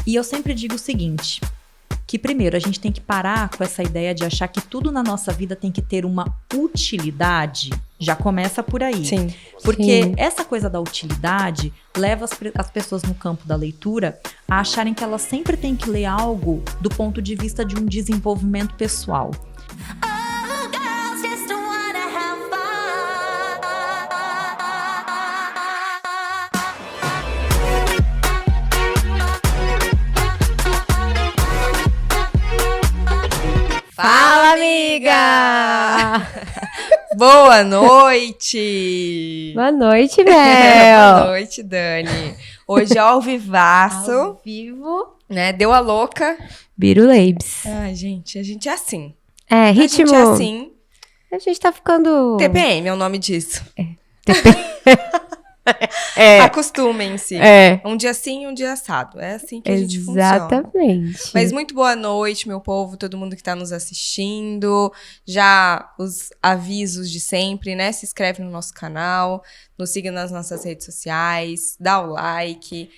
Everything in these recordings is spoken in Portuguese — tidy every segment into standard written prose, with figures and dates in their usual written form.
E eu sempre digo o seguinte, que primeiro a gente tem que parar com essa ideia de achar que tudo na nossa vida tem que ter uma utilidade. Já começa por aí. Sim. Porque essa coisa da utilidade leva as pessoas no campo da leitura a acharem que elas sempre têm que ler algo do ponto de vista de um desenvolvimento pessoal. Fala, amiga! Boa noite! Boa noite, Mel! Boa noite, Dani. Hoje ao vivaço. Ao vivo. Né? Deu a louca. Birulabes. Ai, gente, a gente é assim. É, ritmo. A gente é assim. A gente tá ficando... TPM é o nome disso. É. Acostumem-se. É. Um dia sim, um dia assado. É assim que a gente funciona. Exatamente. Mas muito boa noite, meu povo, todo mundo que tá nos assistindo. Já os avisos de sempre, né? Se inscreve no nosso canal, nos siga nas nossas redes sociais, dá o like.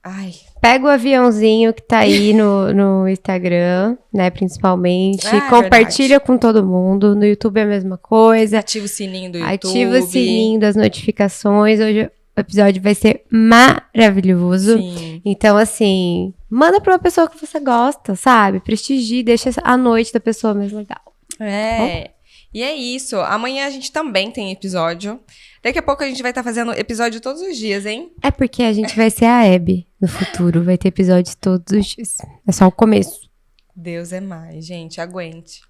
Ai. Pega o aviãozinho que tá aí no Instagram, né, principalmente. Compartilha com todo mundo. No YouTube é a mesma coisa. Ativa o sininho do YouTube. Ativa o sininho das notificações. Hoje o episódio vai ser maravilhoso. Sim. Então, assim, manda pra uma pessoa que você gosta, sabe? Prestigie, deixa a noite da pessoa mais legal. É. E é isso. Amanhã a gente também tem episódio. Daqui a pouco a gente vai estar fazendo episódio todos os dias, hein? É porque a gente vai ser a Abby no futuro. Vai ter episódios todos os dias. É só o começo. Deus é mais, gente. Aguente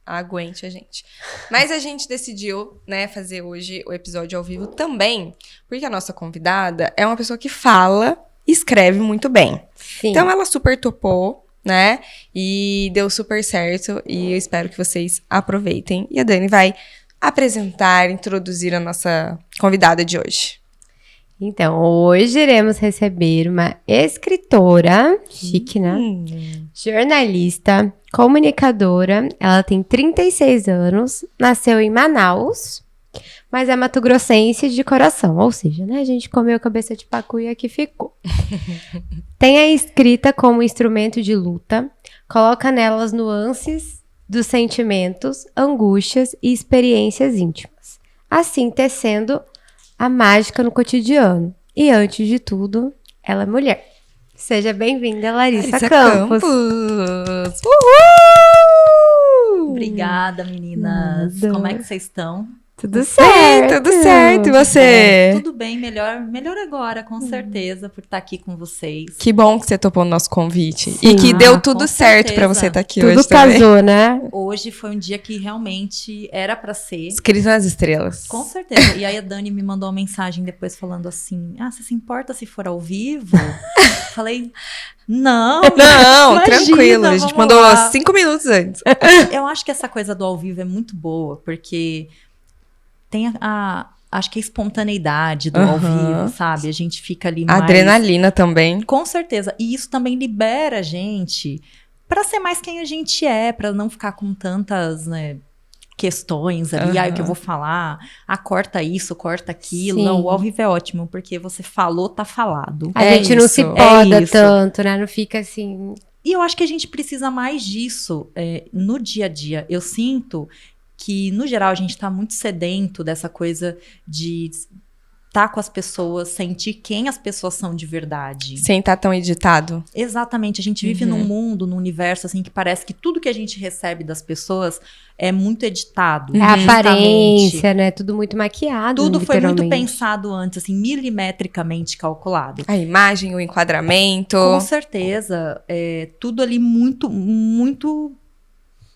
a gente. Mas a gente decidiu, né, fazer hoje o episódio ao vivo também, porque a nossa convidada é uma pessoa que fala e escreve muito bem. Sim. Então ela super topou, né, e deu super certo, e eu espero que vocês aproveitem. E a Dani vai apresentar, introduzir a nossa convidada de hoje. Então, hoje iremos receber uma escritora, chique, né? Jornalista, comunicadora. Ela tem 36 anos, nasceu em Manaus, mas é mato-grossense de coração. Ou seja, né, a gente comeu cabeça de pacu e aqui ficou. Tem a escrita como instrumento de luta, coloca nelas nuances dos sentimentos, angústias e experiências íntimas, assim tecendo a mágica no cotidiano. E antes de tudo, ela é mulher. Seja bem-vinda, Larissa Campos. Uhul! Obrigada, meninas. Nada. Como é que vocês estão? Tudo certo. Tudo certo. E você? Tudo bem, melhor agora, com certeza, por estar aqui com vocês. Que bom que você topou o nosso convite. Sim. E que deu tudo com certo pra certeza. você estar aqui Tudo hoje também. casou, né? Hoje foi um dia que realmente era pra ser. Escrito nas estrelas. Com certeza. E aí a Dani me mandou uma mensagem depois falando assim, você se importa se for ao vivo? Falei, não, imagina, tranquilo. A gente vamos mandou lá. 5 minutos antes. Eu acho que essa coisa do ao vivo é muito boa, porque tem acho que a espontaneidade do ao vivo, sabe? A gente fica ali mais... Adrenalina também. Com certeza. E isso também libera a gente pra ser mais quem a gente é, pra não ficar com tantas, né, questões ali. O que eu vou falar? Corta isso, corta aquilo. Sim. Não, o ao vivo é ótimo, porque você falou, tá falado. A É gente não se isso. poda É isso. tanto, né? Não fica assim... E eu acho que a gente precisa mais disso no dia a dia. Eu sinto que, no geral, a gente tá muito sedento dessa coisa de estar com as pessoas, sentir quem as pessoas são de verdade. Sem estar tão editado. Exatamente. A gente vive num mundo, num universo, assim, que parece que tudo que a gente recebe das pessoas é muito editado. É a justamente. aparência, né? Tudo muito maquiado, Tudo foi muito literalmente. pensado antes, assim, milimetricamente calculado. A imagem, o enquadramento. Com certeza. Tudo ali muito, muito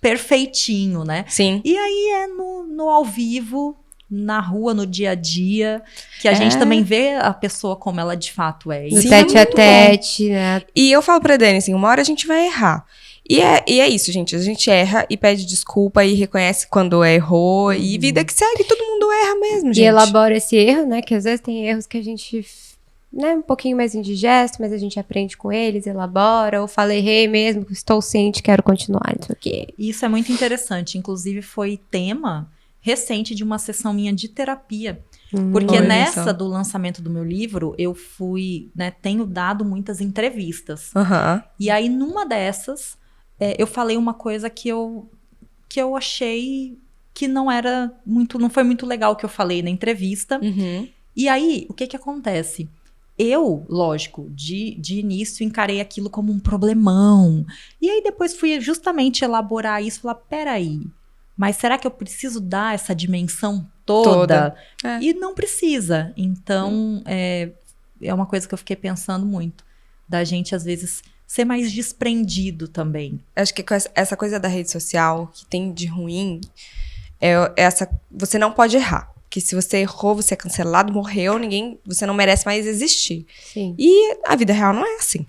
perfeitinho, né? Sim. E aí é no ao vivo, na rua, no dia a dia, que a gente também vê a pessoa como ela de fato é. No Sim, tete é a muito tete, né? E eu falo pra Dani, assim, uma hora a gente vai errar. E é isso, gente. A gente erra e pede desculpa e reconhece quando errou. E vida que segue, todo mundo erra mesmo, gente. E elabora esse erro, né? Que às vezes tem erros que a gente, né, um pouquinho mais indigesto, mas a gente aprende com eles, elabora, ou fala, errei mesmo, estou ciente, quero continuar, não sei o quê. Isso é muito interessante. Inclusive, foi tema recente de uma sessão minha de terapia. Porque Olha nessa só. do lançamento do meu livro, eu fui, né, tenho dado muitas entrevistas. Aham. E aí, numa dessas, eu falei uma coisa que eu achei que não foi muito legal o que eu falei na entrevista. Uhum. E aí, o que que acontece? Eu, lógico, de início encarei aquilo como um problemão. E aí depois fui justamente elaborar isso e falar, peraí, mas será que eu preciso dar essa dimensão toda? É. E não precisa. Então, é uma coisa que eu fiquei pensando muito. Da gente, às vezes, ser mais desprendido também. Acho que com essa coisa da rede social, que tem de ruim, você não pode errar. Porque se você errou, você é cancelado, morreu, você não merece mais existir. Sim. E a vida real não é assim.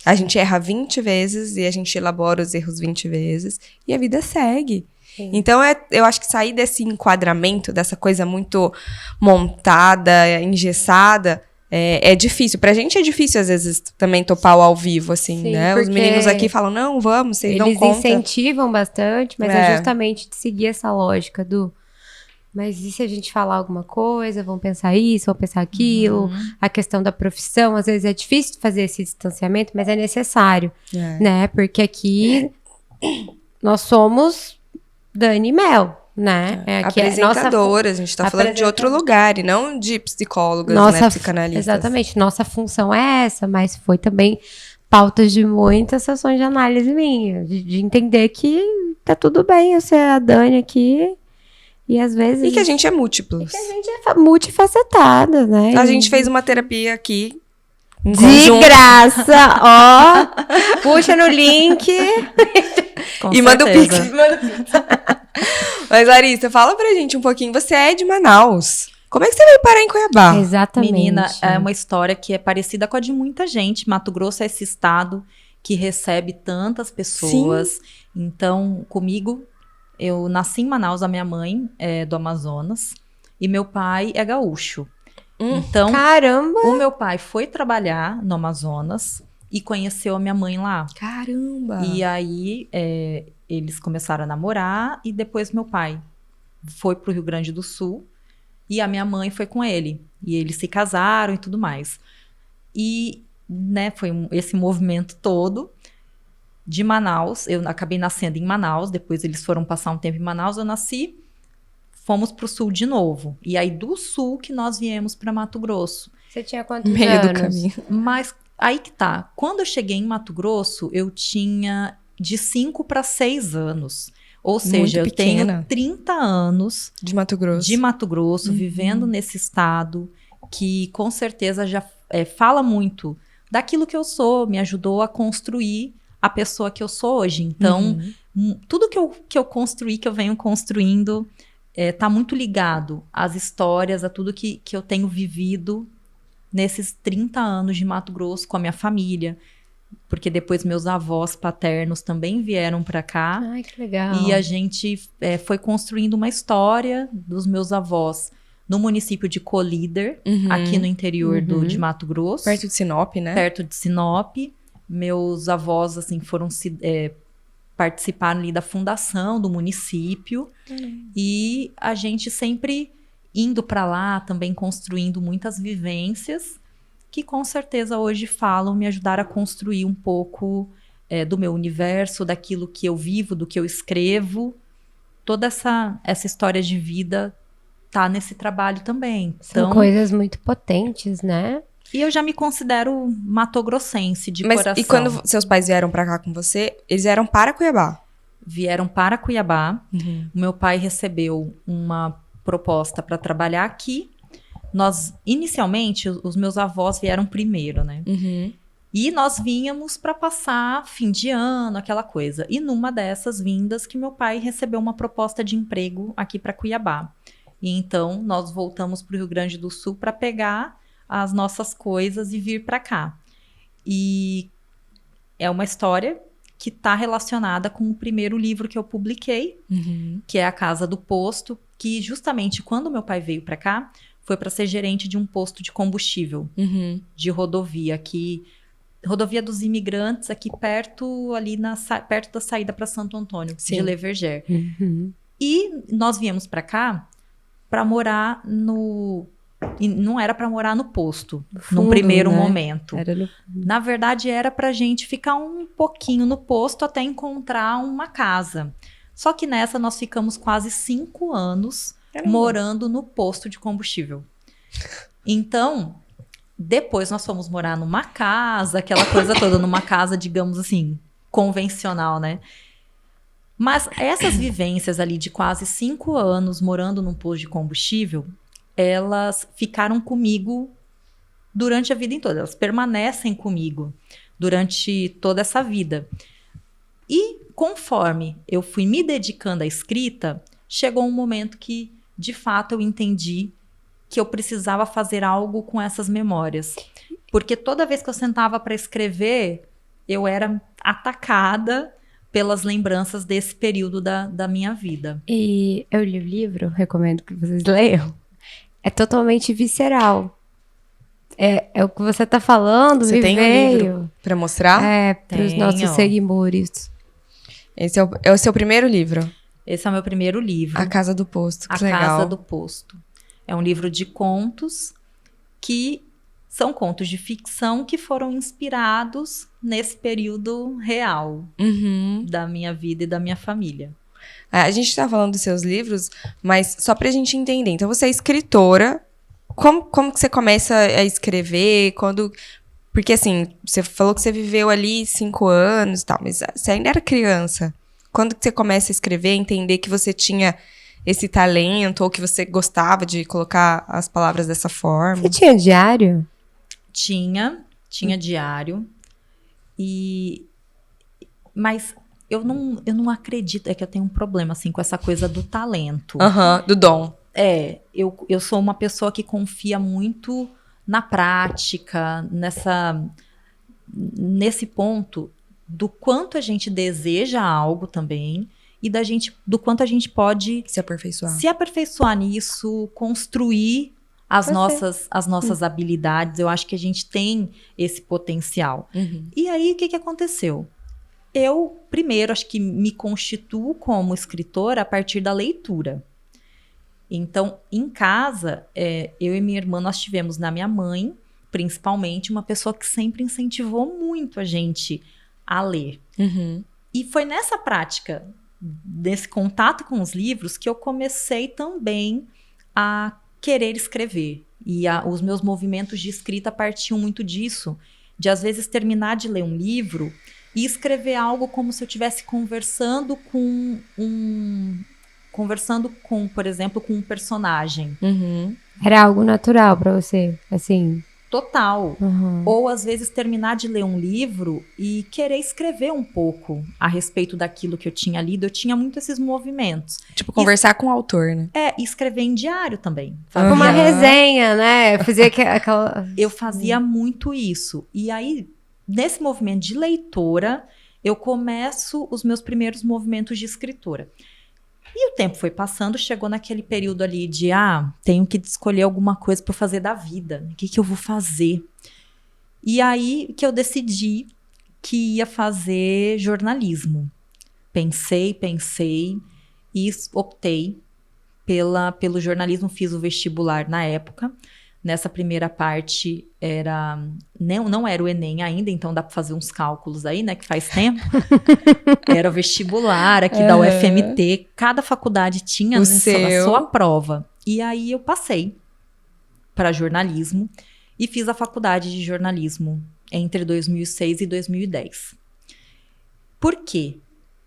A gente erra 20 vezes e a gente elabora os erros 20 vezes e a vida segue. Sim. Então, eu acho que sair desse enquadramento, dessa coisa muito montada, engessada, é difícil. Pra gente é difícil, às vezes, também topar o ao vivo, assim, Sim, né? Os porque meninos aqui falam, não, vamos, vocês dão Eles conta. incentivam bastante, mas é justamente de seguir essa lógica do... Mas e se a gente falar alguma coisa? Vão pensar isso, vão pensar aquilo. A questão da profissão, às vezes é difícil fazer esse distanciamento, mas é necessário, né? Porque aqui nós somos Dani e Mel, né? Aqui apresentadora, a gente tá falando de outro lugar e não de psicólogas, né? Psicanalistas. Exatamente, nossa função é essa, mas foi também pautas de muitas sessões de análise minha, de entender que tá tudo bem eu ser a Dani aqui. E às vezes... E que a gente é múltiplos. E que a gente é multifacetada, né? A gente fez uma terapia aqui. De graça, ó. Puxa no link. Com e manda o pix. certeza. Mas, Larissa, fala pra gente um pouquinho. Você é de Manaus. Como é que você veio parar em Cuiabá? Exatamente. Menina, é uma história que é parecida com a de muita gente. Mato Grosso é esse estado que recebe tantas pessoas. Sim. Então, comigo... Eu nasci em Manaus, a minha mãe é do Amazonas e meu pai é gaúcho. Então, caramba! O meu pai foi trabalhar no Amazonas e conheceu a minha mãe lá. Caramba! E aí, eles começaram a namorar e depois meu pai foi pro Rio Grande do Sul e a minha mãe foi com ele. E eles se casaram e tudo mais. E, né, foi esse movimento todo. De Manaus, eu acabei nascendo em Manaus, depois eles foram passar um tempo em Manaus, eu nasci, fomos pro sul de novo. E aí do sul que nós viemos para Mato Grosso. Você tinha quantos Meio anos? do caminho. Mas aí que tá, quando eu cheguei em Mato Grosso, eu tinha de 5 para 6 anos. Ou seja, eu tenho 30 anos de Mato Grosso, vivendo nesse estado, que com certeza já fala muito daquilo que eu sou, me ajudou a construir a pessoa que eu sou hoje. Então, tudo que eu construí, que eu venho construindo, tá muito ligado às histórias, a tudo que eu tenho vivido nesses 30 anos de Mato Grosso com a minha família. Porque depois meus avós paternos também vieram para cá. Ai, que legal. E a gente foi construindo uma história dos meus avós no município de Colíder, aqui no interior de Mato Grosso. Perto de Sinop, né? Perto de Sinop. Meus avós, assim, participaram ali da fundação do município. E a gente sempre indo para lá, também construindo muitas vivências que com certeza hoje me ajudaram a construir um pouco do meu universo, daquilo que eu vivo, do que eu escrevo. Toda essa história de vida tá nesse trabalho também. São coisas muito potentes, né? E eu já me considero matogrossense de coração. E quando seus pais vieram pra cá com você, eles vieram para Cuiabá? Vieram para Cuiabá. O meu pai recebeu uma proposta para trabalhar aqui. Inicialmente, os meus avós vieram primeiro, né? E nós vínhamos para passar fim de ano, aquela coisa. E numa dessas vindas que meu pai recebeu uma proposta de emprego aqui para Cuiabá. E então, nós voltamos para o Rio Grande do Sul para pegar as nossas coisas e vir para cá. E é uma história que está relacionada com o primeiro livro que eu publiquei, que é A Casa do Posto, que justamente quando meu pai veio para cá, foi para ser gerente de um posto de combustível, de rodovia, rodovia dos imigrantes, aqui perto, perto da saída para Santo Antônio, de Le Verger. E nós viemos para cá para morar no... E não era para morar no posto, Fundo, num primeiro né? momento. Era no... Na verdade, era pra gente ficar um pouquinho no posto até encontrar uma casa. Só que nessa nós ficamos quase 5 anos morando no posto de combustível. Então, depois nós fomos morar numa casa, aquela coisa toda, numa casa, digamos assim, convencional, né? Mas essas vivências ali de quase 5 anos morando num posto de combustível, elas ficaram comigo durante a vida toda. Elas permanecem comigo durante toda essa vida. E conforme eu fui me dedicando à escrita, chegou um momento que, de fato, eu entendi que eu precisava fazer algo com essas memórias. Porque toda vez que eu sentava para escrever, eu era atacada pelas lembranças desse período da minha vida. E eu li o livro, recomendo que vocês leiam. É totalmente visceral. É o que você tá falando, Você me tem um veio. livro pra mostrar? É, pros Tenho. nossos seguidores. Esse é o seu primeiro livro? Esse é o meu primeiro livro. A Casa do Posto, que A legal. Casa do Posto. É um livro de contos que são contos de ficção que foram inspirados nesse período real Uhum. da minha vida e da minha família. A gente tá falando dos seus livros, mas só pra gente entender. Então, você é escritora. Como que você começa a escrever? Porque, assim, você falou que você viveu ali 5 anos e tal, mas você ainda era criança. Quando que você começa a escrever, entender que você tinha esse talento ou que você gostava de colocar as palavras dessa forma? Você tinha diário? Tinha diário. Mas eu não acredito, é que eu tenho um problema assim com essa coisa do talento. Aham, do dom. Eu sou uma pessoa que confia muito na prática, nesse ponto do quanto a gente deseja algo também e do quanto a gente pode Se aperfeiçoar. se aperfeiçoar nisso, construir as nossas habilidades. Eu acho que a gente tem esse potencial. Uhum. E aí, o que aconteceu? Eu, primeiro, acho que me constituo como escritora a partir da leitura. Então, em casa, eu e minha irmã, nós tivemos na minha mãe, principalmente, uma pessoa que sempre incentivou muito a gente a ler. Uhum. E foi nessa prática, desse contato com os livros, que eu comecei também a querer escrever. E os meus movimentos de escrita partiam muito disso, de às vezes terminar de ler um livro e escrever algo como se eu estivesse conversando com, por exemplo, com um personagem. Uhum. Era algo natural pra você, assim? Total. Uhum. Ou às vezes terminar de ler um livro e querer escrever um pouco a respeito daquilo que eu tinha lido. Eu tinha muito esses movimentos. Tipo, conversar com o autor, né? E escrever em diário também. Tipo uma resenha, né? Fazer aquela... Eu fazia muito isso. E aí, nesse movimento de leitora, eu começo os meus primeiros movimentos de escritora. E o tempo foi passando, chegou naquele período ali de, tenho que escolher alguma coisa para fazer da vida. O que eu vou fazer? E aí que eu decidi que ia fazer jornalismo. Pensei e optei pelo jornalismo. Fiz o vestibular na época. Nessa primeira parte não era o Enem ainda, então dá para fazer uns cálculos aí, né, que faz tempo. Era o vestibular aqui da UFMT, cada faculdade tinha a sua prova. E aí eu passei para jornalismo e fiz a faculdade de jornalismo entre 2006 e 2010. Por quê?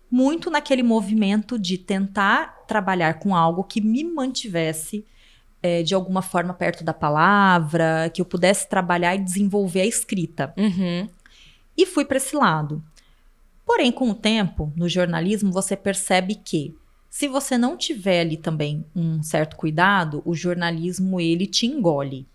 Muito naquele movimento de tentar trabalhar com algo que me mantivesse de alguma forma perto da palavra, que eu pudesse trabalhar e desenvolver a escrita. Uhum. E fui para esse lado. Porém, com o tempo, no jornalismo, você percebe que se você não tiver ali também um certo cuidado, o jornalismo, ele te engole.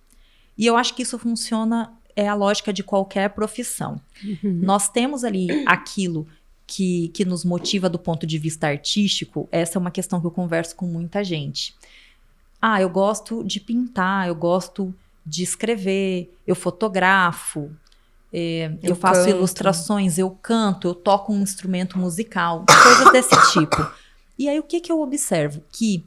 E eu acho que isso funciona, é a lógica de qualquer profissão. Uhum. Nós temos ali aquilo que nos motiva do ponto de vista artístico. Essa é uma questão que eu converso com muita gente. Eu gosto de pintar, eu gosto de escrever, eu fotografo, eu faço ilustrações, eu canto, eu toco um instrumento musical, coisas desse tipo. E aí, o que eu observo? Que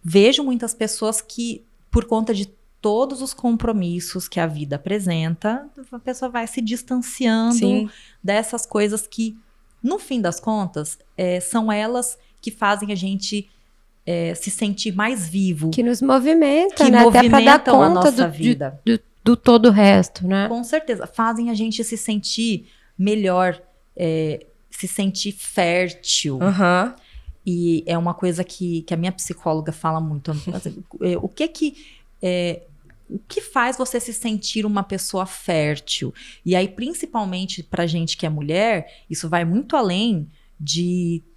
vejo muitas pessoas que, por conta de todos os compromissos que a vida apresenta, a pessoa vai se distanciando Sim. dessas coisas que, no fim das contas, são elas que fazem a gente se sentir mais vivo. Que nos movimenta, Que né? Até pra dar movimentam a conta nossa vida. do todo o resto, né? Com certeza. Fazem a gente se sentir melhor, se sentir fértil. Aham. E é uma coisa que a minha psicóloga fala muito. O que faz você se sentir uma pessoa fértil? E aí, principalmente pra gente que é mulher, isso vai muito além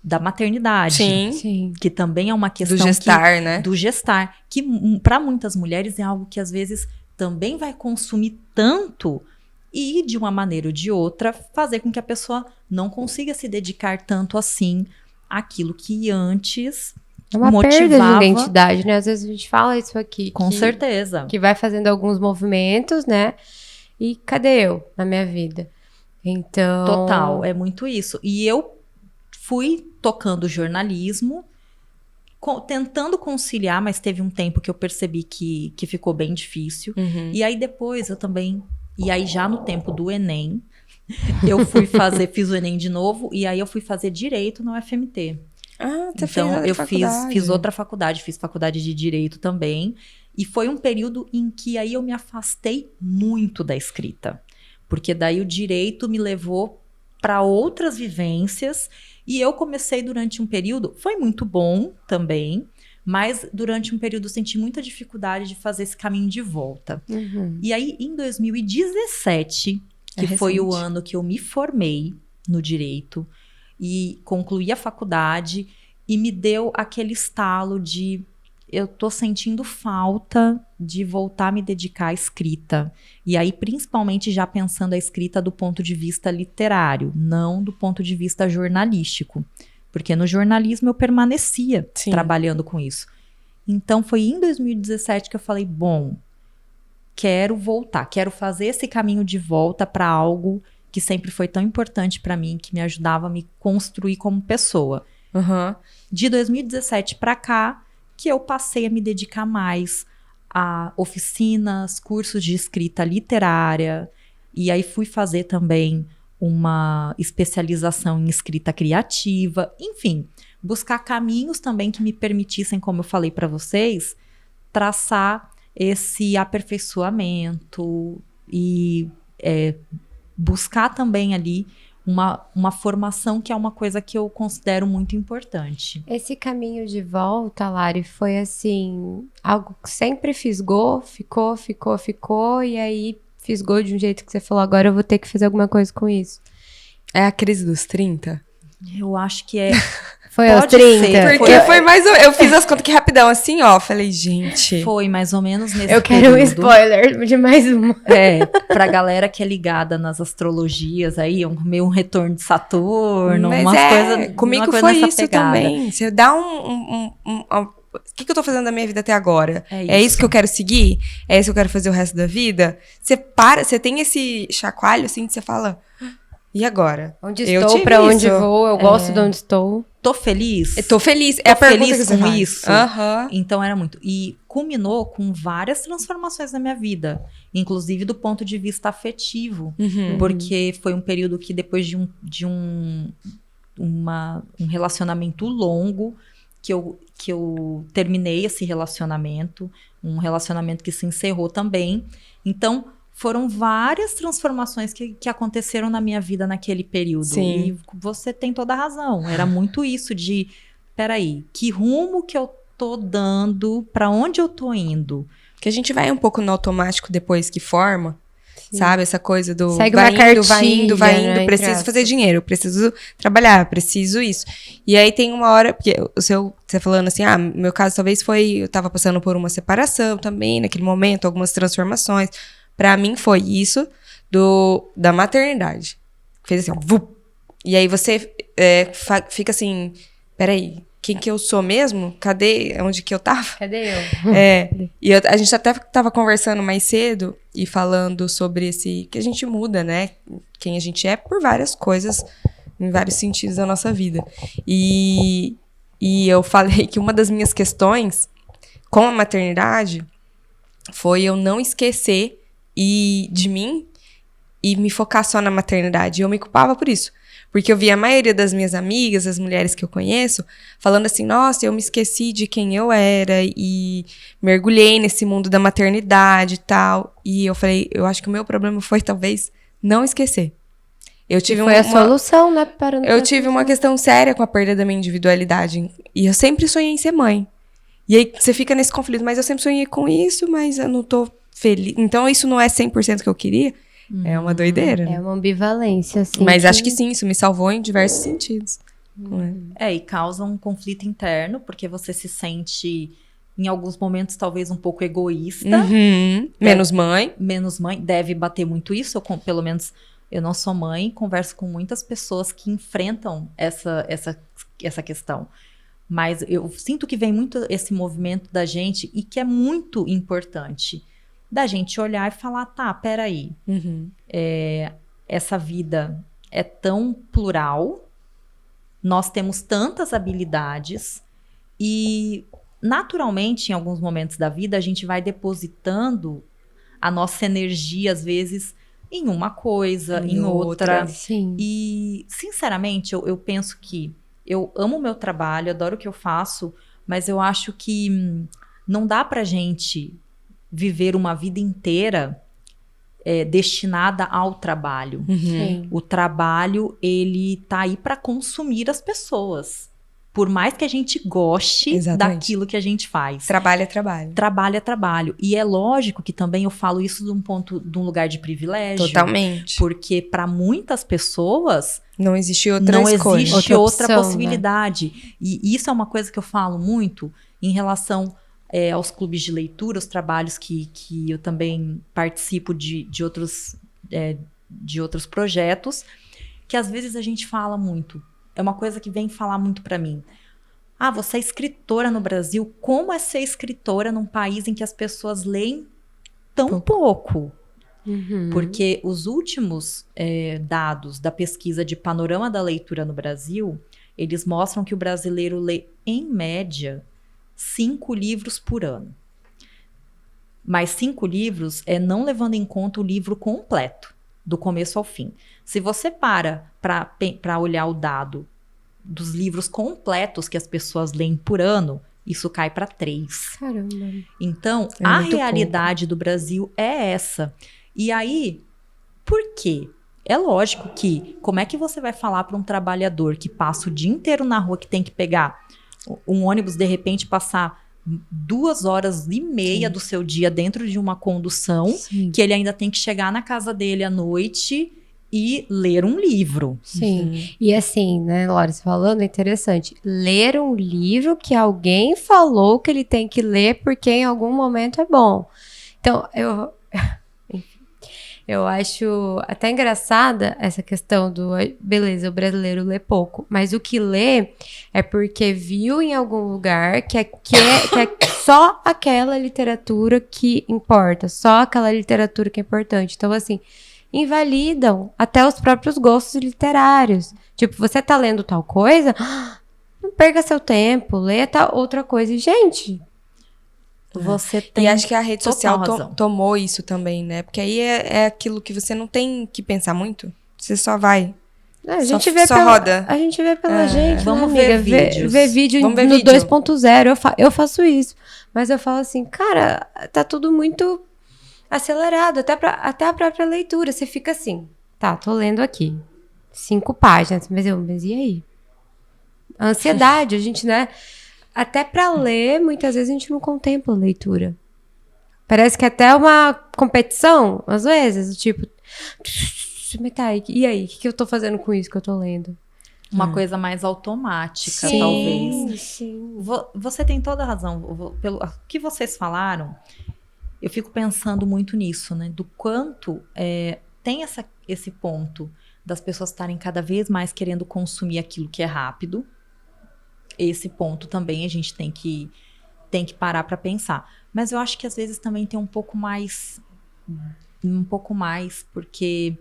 da maternidade. Sim. Sim. Que também é uma questão Do gestar, né? do gestar. Que para muitas mulheres é algo que às vezes também vai consumir tanto e, de uma maneira ou de outra, fazer com que a pessoa não consiga se dedicar tanto assim àquilo que antes É uma motivava. perda de identidade, né? Às vezes a gente fala isso aqui. Com certeza. Que vai fazendo alguns movimentos, né? E cadê eu na minha vida? Então... Total, é muito isso. E eu fui tocando jornalismo, tentando conciliar, mas teve um tempo que eu percebi que ficou bem difícil. Uhum. E aí depois eu também... E aí já no tempo do Enem, eu fiz o Enem de novo, e aí eu fui fazer Direito na UFMT. Ah, você fez Então, outra eu faculdade. fiz outra faculdade, fiz faculdade de Direito também. E foi um período em que aí eu me afastei muito da escrita. Porque daí o Direito me levou para outras vivências. E eu comecei durante um período, foi muito bom também, mas durante um período eu senti muita dificuldade de fazer esse caminho de volta. Uhum. E aí, em 2017, que foi o recente. ano que eu me formei no Direito e concluí a faculdade, e me deu aquele estalo de eu tô sentindo falta de voltar a me dedicar à escrita. E aí, principalmente já pensando a escrita do ponto de vista literário, não do ponto de vista jornalístico. Porque no jornalismo eu permanecia trabalhando com isso. Então, foi em 2017 que eu falei, bom, quero voltar, quero fazer esse caminho de volta para algo que sempre foi tão importante para mim, que me ajudava a me construir como pessoa. Uhum. De 2017 para cá, que eu passei a me dedicar mais a oficinas, cursos de escrita literária, e aí fui fazer também uma especialização em escrita criativa, enfim, buscar caminhos também que me permitissem, como eu falei para vocês, traçar esse aperfeiçoamento e buscar também ali uma formação que é uma coisa que eu considero muito importante. Esse caminho de volta, Lari, foi assim, algo que sempre fisgou, ficou, e aí fisgou de um jeito que você falou, agora eu vou ter que fazer alguma coisa com isso. É a crise dos 30? Eu acho que Foi aos Pode 30? ser, Porque foi mais... Eu fiz as contas aqui rapidão, assim, ó. Falei, gente... foi mais ou menos nesse Eu quero um período. spoiler de mais uma. Pra galera que é ligada nas astrologias aí, meio um retorno de Saturno, Mas umas coisas. comigo uma coisa foi nessa isso pegada. também. Você dá o que eu tô fazendo da minha vida até agora? É isso que eu quero seguir? É isso que eu quero fazer o resto da vida? Você tem esse chacoalho, assim, que você fala... E agora? Onde Eu estou, tive pra onde isso. vou, eu gosto de onde estou. Tô feliz? Eu tô feliz. Tô É a pergunta feliz que você com faz. isso. Aham. Então era muito. E culminou com várias transformações na minha vida, inclusive do ponto de vista afetivo, Uhum. porque foi um período que depois de um relacionamento longo que eu terminei esse relacionamento, um relacionamento que se encerrou também. Então foram várias transformações que aconteceram na minha vida naquele período. Sim. E você tem toda a razão. Era muito isso de, peraí, que rumo que eu tô dando, pra onde eu tô indo? Porque a gente vai um pouco no automático depois que forma, sabe? Essa coisa do Segue vai uma indo, vai indo, vai cartilha, indo, né, preciso entre fazer aspas. dinheiro, preciso trabalhar, preciso isso. E aí tem uma hora, porque você falando assim, meu caso talvez eu tava passando por uma separação também, naquele momento, algumas transformações. Pra mim foi isso da maternidade. Fez assim, ó, vup. E aí você fica assim, peraí, quem que eu sou mesmo? Cadê? Onde que eu tava? Cadê eu? E a gente até tava conversando mais cedo e falando sobre que a gente muda, né? Quem a gente é por várias coisas, em vários sentidos da nossa vida. E E eu falei que uma das minhas questões com a maternidade foi eu não esquecer de mim e me focar só na maternidade. E eu me culpava por isso. Porque eu via a maioria das minhas amigas, as mulheres que eu conheço, falando assim, nossa, eu me esqueci de quem eu era e mergulhei nesse mundo da maternidade e tal. E eu falei, eu acho que o meu problema foi, talvez, não esquecer. Foi a solução, né? Eu tive uma questão séria com a perda da minha individualidade. E eu sempre sonhei em ser mãe. E aí você fica nesse conflito, mas eu sempre sonhei com isso, mas eu não tô feliz. Então isso não é 100% que eu queria. É uma doideira. É uma ambivalência, assim. Mas acho que sim, isso me salvou em diversos sentidos. E causa um conflito interno, porque você se sente, em alguns momentos, talvez um pouco egoísta. Menos mãe. Menos mãe. Deve bater muito isso. Pelo menos, eu não sou mãe, converso com muitas pessoas que enfrentam essa questão. Mas eu sinto que vem muito esse movimento da gente, e que é muito importante, da gente olhar e falar, tá, peraí, essa vida é tão plural, nós temos tantas habilidades, e naturalmente, em alguns momentos da vida, a gente vai depositando a nossa energia, às vezes, em uma coisa, em outra. Sim. E, sinceramente, eu penso que eu amo o meu trabalho, adoro o que eu faço, mas eu acho que não dá pra gente viver uma vida inteira destinada ao trabalho. Sim. O trabalho, ele tá aí para consumir as pessoas. Por mais que a gente goste daquilo que a gente faz. Trabalho é trabalho. Trabalho é trabalho. E é lógico que também eu falo isso de um lugar de privilégio. Totalmente. Porque para muitas pessoas não existe outra escolha. Existe outra opção, possibilidade. Né? E isso é uma coisa que eu falo muito em relação aos clubes de leitura, os trabalhos que eu também participo de outros projetos, que às vezes a gente fala muito. É uma coisa que vem falar muito para mim. Ah, você é escritora no Brasil. Como é ser escritora num país em que as pessoas leem tão pouco? Porque os últimos dados da pesquisa de Panorama da Leitura no Brasil, eles mostram que o brasileiro lê, em média, 5 livros por ano. Mas 5 livros não levando em conta o livro completo, do começo ao fim. Se você para olhar o dado dos livros completos que as pessoas leem por ano, isso cai para 3. Caramba. Então, a realidade do Brasil é essa. E aí, por quê? É lógico que, como é que você vai falar para um trabalhador que passa o dia inteiro na rua, que tem que pegar um ônibus, de repente passar 2 horas e meia do seu dia dentro de uma condução, que ele ainda tem que chegar na casa dele à noite e ler um livro. Sim. E assim, né, Laura, falando, é interessante. Ler um livro que alguém falou que ele tem que ler porque em algum momento é bom. Então, eu acho até engraçada essa questão do... Beleza, o brasileiro lê pouco. Mas o que lê é porque viu em algum lugar que é só aquela literatura que importa. Só aquela literatura que é importante. Então, assim, invalidam até os próprios gostos literários. Tipo, você tá lendo tal coisa, não perca seu tempo, lê tal outra coisa. E, gente... Você tem e acho que a rede social razão. Tomou isso também, né? Porque aí é aquilo que você não tem que pensar muito. Você só vai. A gente vê roda. A gente vê pela gente, vamos, né, ver vídeos. Ver vídeo no 2.0. Eu faço isso. Mas eu falo assim, cara, tá tudo muito acelerado. Até a própria leitura. Você fica assim, tá, tô lendo aqui. 5 páginas. Mas e aí? A ansiedade, a gente, né... Até pra ler, muitas vezes a gente não contempla a leitura. Parece que é até uma competição, às vezes, tipo... Tá, e aí? O que eu tô fazendo com isso que eu tô lendo? Uma coisa mais automática, sim, talvez. Sim. Você tem toda a razão. Pelo que vocês falaram, eu fico pensando muito nisso, né? Do quanto tem esse ponto das pessoas estarem cada vez mais querendo consumir aquilo que é rápido. Esse ponto também a gente tem que parar para pensar. Mas eu acho que às vezes também tem um pouco mais, porque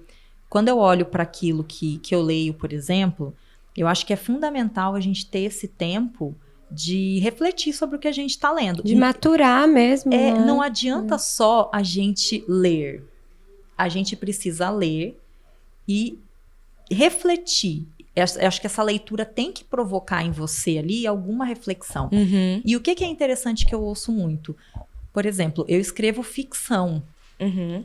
quando eu olho para aquilo que eu leio, por exemplo, eu acho que é fundamental a gente ter esse tempo de refletir sobre o que a gente está lendo. De maturar mesmo. Né? Não adianta só a gente ler. A gente precisa ler e refletir. Eu acho que essa leitura tem que provocar em você ali alguma reflexão. Uhum. E o que é interessante que eu ouço muito? Por exemplo, eu escrevo ficção. Uhum.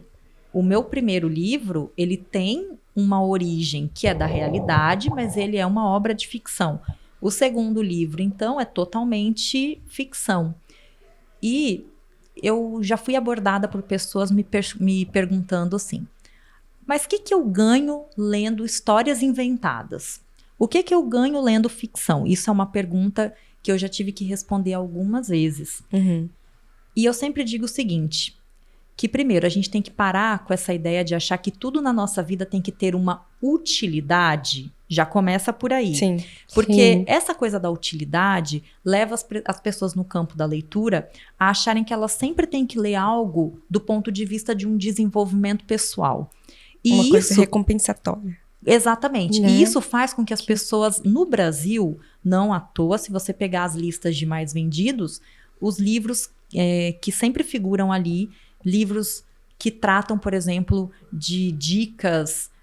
O meu primeiro livro, ele tem uma origem que é da realidade, mas ele é uma obra de ficção. O segundo livro, então, é totalmente ficção. E eu já fui abordada por pessoas me perguntando assim, mas o que eu ganho lendo histórias inventadas? O que eu ganho lendo ficção? Isso é uma pergunta que eu já tive que responder algumas vezes. Uhum. E eu sempre digo o seguinte, que primeiro a gente tem que parar com essa ideia de achar que tudo na nossa vida tem que ter uma utilidade. Já começa por aí. Sim. Porque essa coisa da utilidade leva as pessoas no campo da leitura a acharem que elas sempre têm que ler algo do ponto de vista de um desenvolvimento pessoal. E uma coisa isso, recompensatória. Exatamente. Né? E isso faz com que as pessoas no Brasil, não à toa, se você pegar as listas de mais vendidos, os livros que sempre figuram ali, livros que tratam, por exemplo, de dicas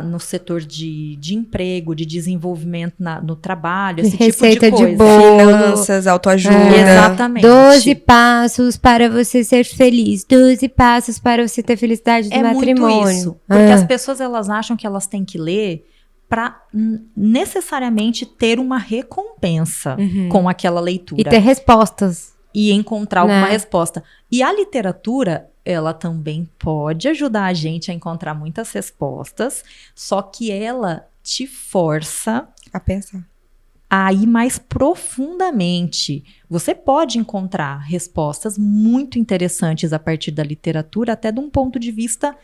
no setor de emprego, de desenvolvimento no trabalho, esse Receita tipo de coisa. bolo. Finanças, autoajuda. Exatamente. 12 passos para você ser feliz. 12 passos para você ter felicidade do matrimônio. Muito isso. Porque as pessoas, elas acham que elas têm que ler para necessariamente ter uma recompensa com aquela leitura. E ter respostas. E encontrar alguma resposta. E a literatura, ela também pode ajudar a gente a encontrar muitas respostas, só que ela te força A pensar. a ir mais profundamente. Você pode encontrar respostas muito interessantes a partir da literatura, até de um ponto de vista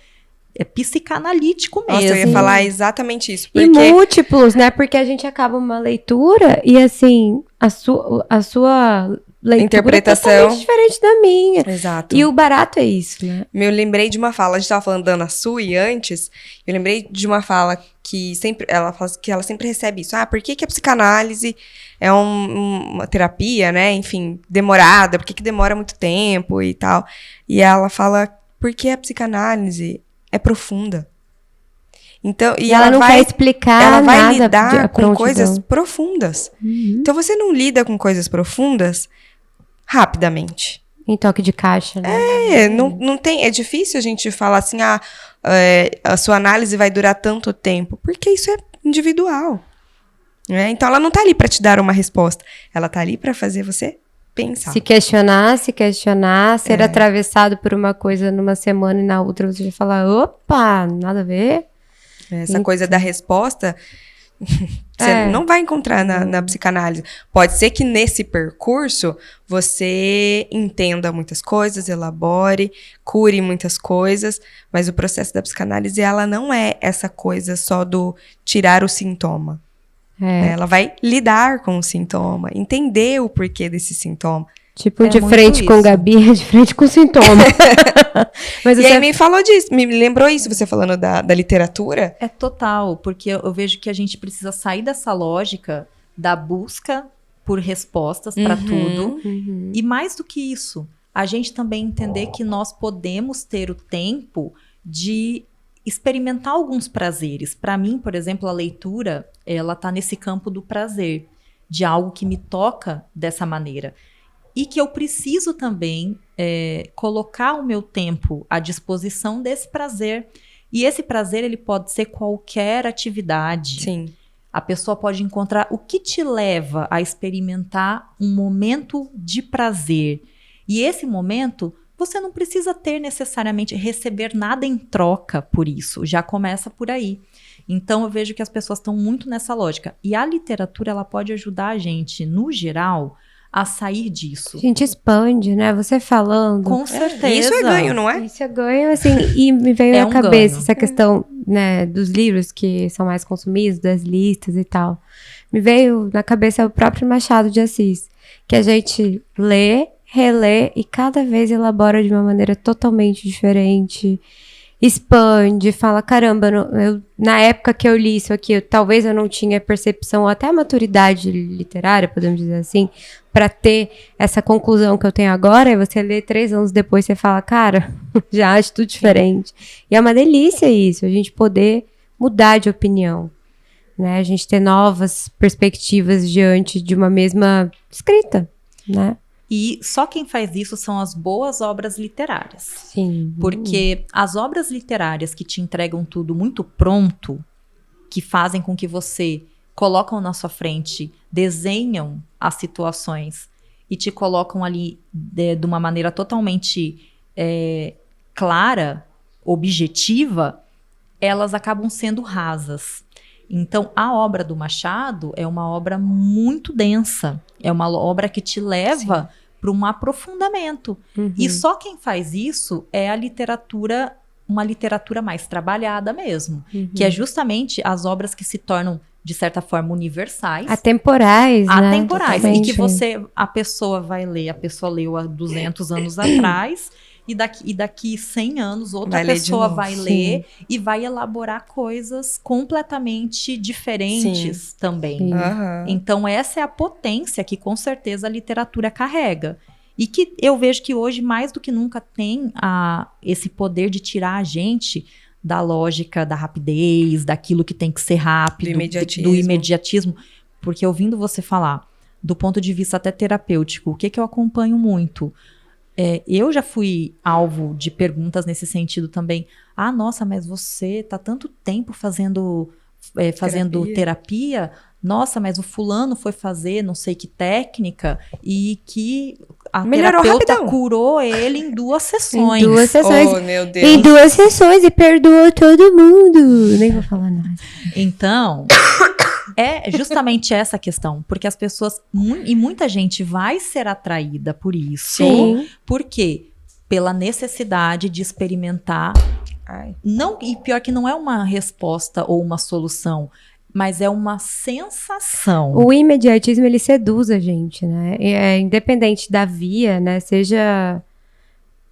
psicanalítico mesmo. Nossa, eu ia falar exatamente isso. E múltiplos, né? Porque a gente acaba uma leitura e, assim, a sua leitura interpretação é totalmente diferente da minha. Exato. E o barato é isso, né? Eu lembrei de uma fala, a gente tava falando da Ana Sui antes, eu lembrei de uma fala que ela fala que ela sempre recebe isso. Por que a psicanálise é uma terapia, né? Enfim, demorada, por que demora muito tempo e tal. E ela fala, porque a psicanálise é profunda. Então, e ela não vai, quer explicar ela vai nada lidar com prontidão. coisas profundas. Então, você não lida com coisas profundas rapidamente. Em toque de caixa, né? Não tem, é difícil a gente falar assim, a sua análise vai durar tanto tempo, porque isso é individual. Né? Então, ela não tá ali para te dar uma resposta, ela tá ali para fazer você pensar. Se questionar, ser atravessado por uma coisa numa semana e na outra você já fala, opa, nada a ver. Essa coisa da resposta, você não vai encontrar na psicanálise. Pode ser que nesse percurso você entenda muitas coisas, elabore, cure muitas coisas, mas o processo da psicanálise, ela não é essa coisa só do tirar o sintoma. Ela vai lidar com o sintoma, entender o porquê desse sintoma. Tipo, de frente com Gabi, de frente com o sintoma. Mas e aí me falou disso, me lembrou isso, você falando da literatura. É total, porque eu vejo que a gente precisa sair dessa lógica da busca por respostas para tudo. E mais do que isso, a gente também entender que nós podemos ter o tempo de experimentar alguns prazeres. Para mim, por exemplo, a leitura, ela tá nesse campo do prazer, de algo que me toca dessa maneira. E que eu preciso também colocar o meu tempo à disposição desse prazer. E esse prazer, ele pode ser qualquer atividade. Sim. A pessoa pode encontrar o que te leva a experimentar um momento de prazer. E esse momento, você não precisa ter necessariamente, receber nada em troca por isso. Já começa por aí. Então, eu vejo que as pessoas estão muito nessa lógica. E a literatura, ela pode ajudar a gente, no geral, a sair disso. A gente expande, né? Você falando. Com certeza. Isso é ganho, não é? Isso é ganho, assim, e me veio na cabeça ganho. essa questão, né, dos livros que são mais consumidos, das listas e tal. Me veio na cabeça o próprio Machado de Assis, que a gente lê, relê e cada vez elabora de uma maneira totalmente diferente. expande, fala, caramba, na época que eu li isso aqui, talvez eu não tinha percepção, ou até maturidade literária, podemos dizer assim, para ter essa conclusão que eu tenho agora, e você lê 3 anos depois, você fala, cara, já acho tudo diferente. E é uma delícia isso, a gente poder mudar de opinião, né? A gente ter novas perspectivas diante de uma mesma escrita, né? E só quem faz isso são as boas obras literárias. Sim. Porque as obras literárias que te entregam tudo muito pronto, que fazem com que você colocam na sua frente, desenham as situações e te colocam ali de uma maneira totalmente clara, objetiva, elas acabam sendo rasas. Então, a obra do Machado é uma obra muito densa. É uma obra que te leva para um aprofundamento. Uhum. E só quem faz isso é a literatura, uma literatura mais trabalhada mesmo. Uhum. Que é justamente as obras que se tornam, de certa forma, universais. Atemporais, né? Atemporais. E que Totalmente. a pessoa vai ler, a pessoa leu há 200 anos atrás... E daqui 100 anos, outra pessoa vai ler e vai elaborar coisas completamente diferentes também. Sim. Aham. Então, essa é a potência que, com certeza, a literatura carrega. E que eu vejo que hoje, mais do que nunca, tem esse poder de tirar a gente da lógica da rapidez, daquilo que tem que ser rápido, do imediatismo. Porque ouvindo você falar, do ponto de vista até terapêutico, o que eu acompanho muito... eu já fui alvo de perguntas nesse sentido também. Ah, nossa, mas você tá tanto tempo fazendo terapia. Nossa, mas o fulano foi fazer não sei que técnica e que a Melhorou terapeuta rapidão. curou ele em 2 sessões. Em 2 sessões. Oh, meu Deus. Em 2 sessões e perdoou todo mundo. Nem vou falar nada. Então, é justamente essa a questão. Porque as pessoas, e muita gente vai ser atraída por isso. Sim. Por quê? Pela necessidade de experimentar. Ai. Não, e pior que não é uma resposta ou uma solução, mas é uma sensação. O imediatismo, ele seduz a gente, né? Independente da via, né? Seja...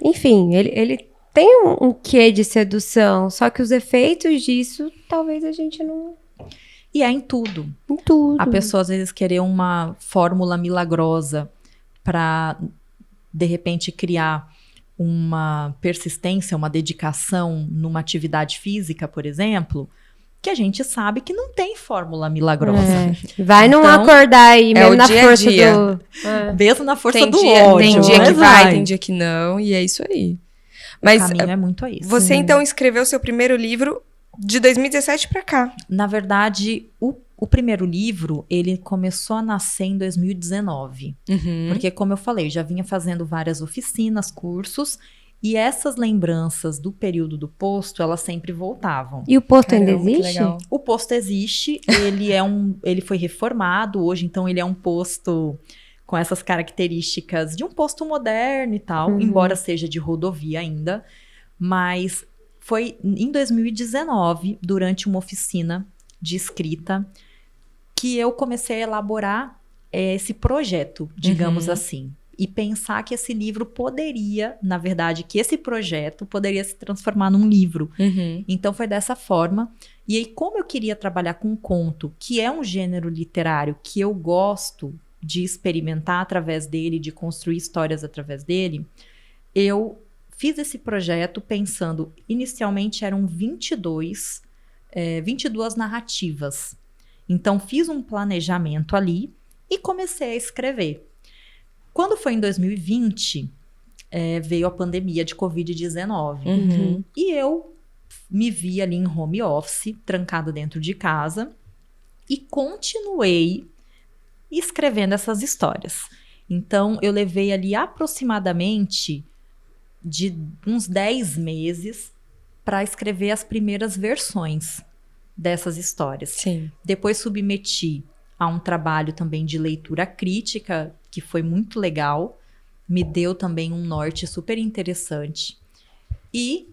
Enfim, ele tem um quê de sedução, só que os efeitos disso, talvez a gente não... E é em tudo. Em tudo. A pessoa às vezes querer uma fórmula milagrosa para, de repente, criar uma persistência, uma dedicação numa atividade física, por exemplo, que a gente sabe que não tem fórmula milagrosa. Vai não Então, acordar aí, mesmo na dia a força dia. do... Mesmo na força Tem do dia, ódio. tem dia que mas vai, tem dia que não, e é isso aí. Mas o caminho é muito a isso. você então escreveu seu primeiro livro de 2017 pra cá. Na verdade, o primeiro livro, ele começou a nascer em 2019. Porque, como eu falei, já vinha fazendo várias oficinas, cursos, e essas lembranças do período do posto, elas sempre voltavam. E o posto Caramba, ainda que existe? legal. O posto existe, ele foi reformado hoje, então ele é um posto com essas características de um posto moderno e tal, embora seja de rodovia ainda, mas foi em 2019, durante uma oficina de escrita, que eu comecei a elaborar esse projeto, digamos assim. E pensar que esse livro poderia, na verdade, que esse projeto poderia se transformar num livro. Então foi dessa forma. E aí, como eu queria trabalhar com conto, que é um gênero literário que eu gosto de experimentar através dele, de construir histórias através dele, eu fiz esse projeto pensando, inicialmente eram 22 narrativas. Então fiz um planejamento ali e comecei a escrever. Quando foi em 2020, veio a pandemia de Covid-19. E eu me vi ali em home office, trancada dentro de casa, e continuei escrevendo essas histórias. Então, eu levei ali aproximadamente de uns 10 meses para escrever as primeiras versões dessas histórias. Sim. Depois submeti a um trabalho também de leitura crítica, que foi muito legal, me deu também um norte super interessante. E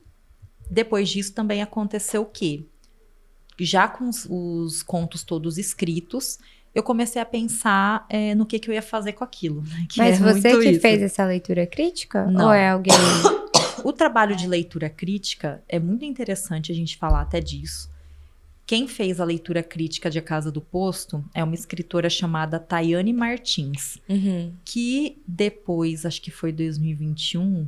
depois disso também aconteceu o quê? Já com os contos todos escritos, eu comecei a pensar no que eu ia fazer com aquilo. Né? Mas é você muito que isso. fez essa leitura crítica? Não. Ou é alguém... O trabalho de leitura crítica é muito interessante a gente falar até disso. Quem fez a leitura crítica de A Casa do Posto é uma escritora chamada Tayane Martins, que depois, acho que foi 2021,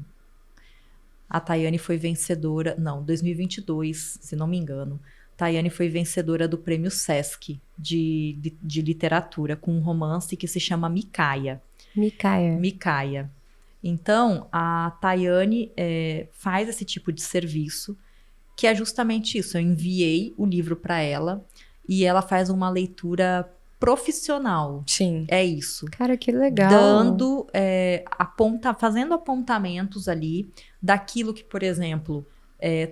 a Tayane foi vencedora, não, 2022, se não me engano. Tayane foi vencedora do Prêmio Sesc de literatura com um romance que se chama Micaia. Micaia. Então, a Tayane faz esse tipo de serviço, que é justamente isso. Eu enviei o livro para ela e ela faz uma leitura profissional. Sim. É isso. Cara, que legal. Dando, fazendo apontamentos ali daquilo que, por exemplo,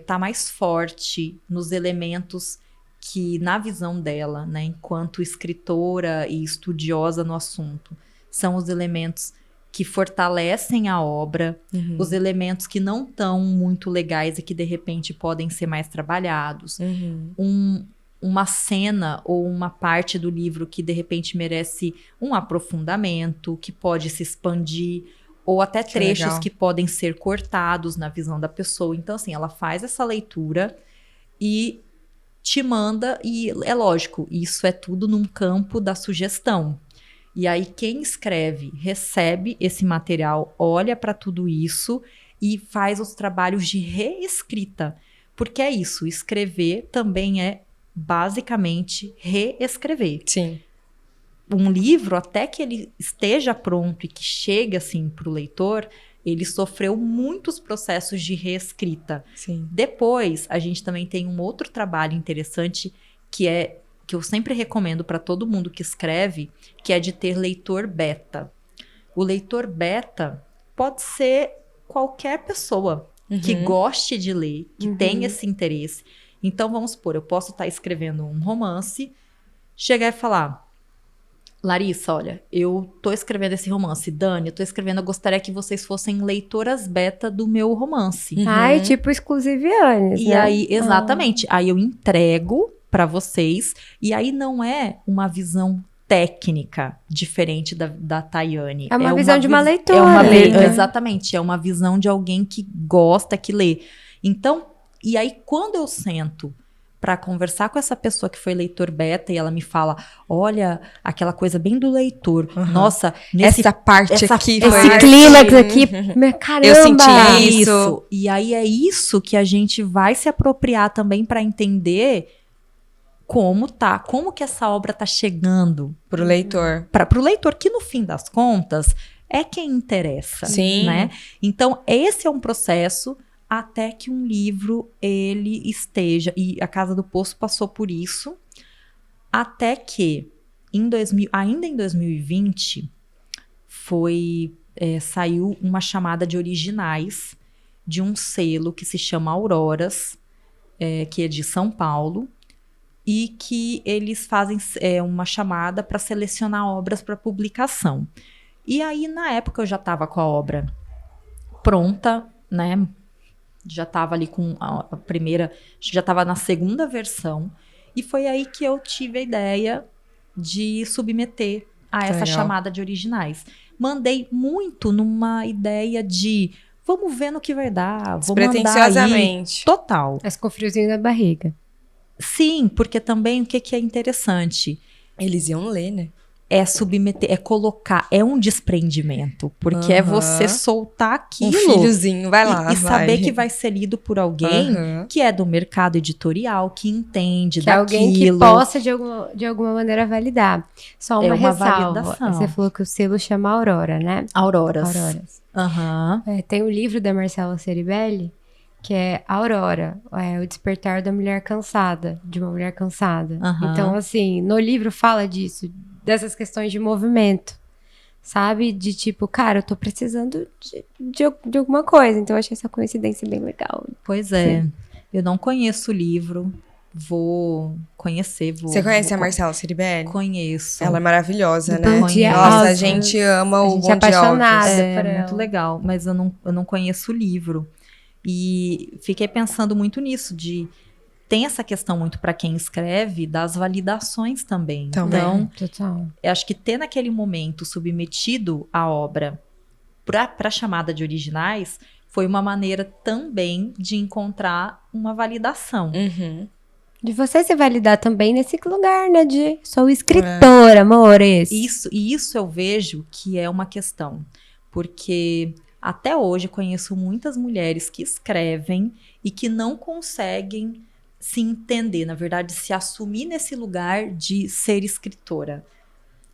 tá mais forte nos elementos que, na visão dela, né, enquanto escritora e estudiosa no assunto, são os elementos que fortalecem a obra, os elementos que não estão muito legais e que, de repente, podem ser mais trabalhados. Uma cena ou uma parte do livro que, de repente, merece um aprofundamento, que pode se expandir, ou até trechos que podem ser cortados na visão da pessoa. Então, assim, ela faz essa leitura e te manda, e é lógico, isso é tudo num campo da sugestão. E aí quem escreve recebe esse material, olha para tudo isso e faz os trabalhos de reescrita. Porque é isso, escrever também é basicamente reescrever. Sim. Um livro, até que ele esteja pronto e que chegue assim para o leitor, ele sofreu muitos processos de reescrita. Sim. Depois, a gente também tem um outro trabalho interessante que eu sempre recomendo para todo mundo que escreve, que é de ter leitor beta. O leitor beta pode ser qualquer pessoa que goste de ler, que tenha esse interesse. Então, vamos supor, eu posso estar escrevendo um romance, chegar e falar: Larissa, olha, eu tô escrevendo esse romance. Dani, eu tô escrevendo, eu gostaria que vocês fossem leitoras beta do meu romance. Ai, tipo exclusivianes, E né? aí, exatamente, aí eu entrego para vocês, e aí não é uma visão técnica diferente da Tayane. É uma visão de uma leitora. Exatamente, é uma visão de alguém que gosta, que lê. Então, e aí quando eu sento para conversar com essa pessoa que foi leitor beta e ela me fala, olha, aquela coisa bem do leitor, nossa, essa parte aqui foi esse clímax aqui, caramba, eu senti isso. E aí é isso que a gente vai se apropriar também para entender como que essa obra tá chegando pro leitor. Pro leitor, que no fim das contas é quem interessa. Sim. Né? Então, esse é um processo até que um livro ele esteja, e A Casa do Poço passou por isso, até que ainda em 2020 saiu uma chamada de originais de um selo que se chama Auroras, que é de São Paulo, e que eles fazem uma chamada para selecionar obras para publicação. E aí, na época, eu já estava com a obra pronta, né? Já estava ali com a primeira, já estava na segunda versão, e foi aí que eu tive a ideia de submeter a essa chamada de originais. Mandei muito numa ideia de vamos ver no que vai dar, vou mandar aí. Total. Mas com friozinho na barriga. Sim, porque também o que é interessante? Eles iam ler, né? É submeter, é colocar, é um desprendimento, porque é você soltar aquilo. Um filhozinho, vai lá. E saber que vai ser lido por alguém que é do mercado editorial, que entende daquilo. Que é alguém que possa, de alguma maneira, validar. Só uma ressalva. Validação. Você falou que o selo chama Aurora, né? Auroras. Tem um livro da Marcela Ceribelli, que é Aurora, o despertar da mulher cansada, de uma mulher cansada. Então, assim, no livro fala disso, dessas questões de movimento, sabe? De tipo, cara, eu tô precisando de alguma coisa. Então, eu achei essa coincidência bem legal. Pois é. Sim. Eu não conheço o livro. Vou conhecer. Você conhece a Marcela Ceribelli? Conheço. Ela é maravilhosa, né? Nossa, a gente ama o Bom Dia apaixonada por ela. É muito legal, mas eu não conheço o livro. E fiquei pensando muito nisso, tem essa questão muito para quem escreve das validações também. Então, total. Eu acho que ter naquele momento submetido a obra para a chamada de originais foi uma maneira também de encontrar uma validação. De você se validar também nesse lugar, né? De sou escritora, amores. Isso eu vejo que é uma questão. Porque até hoje conheço muitas mulheres que escrevem e que não conseguem se entender, na verdade, se assumir nesse lugar de ser escritora.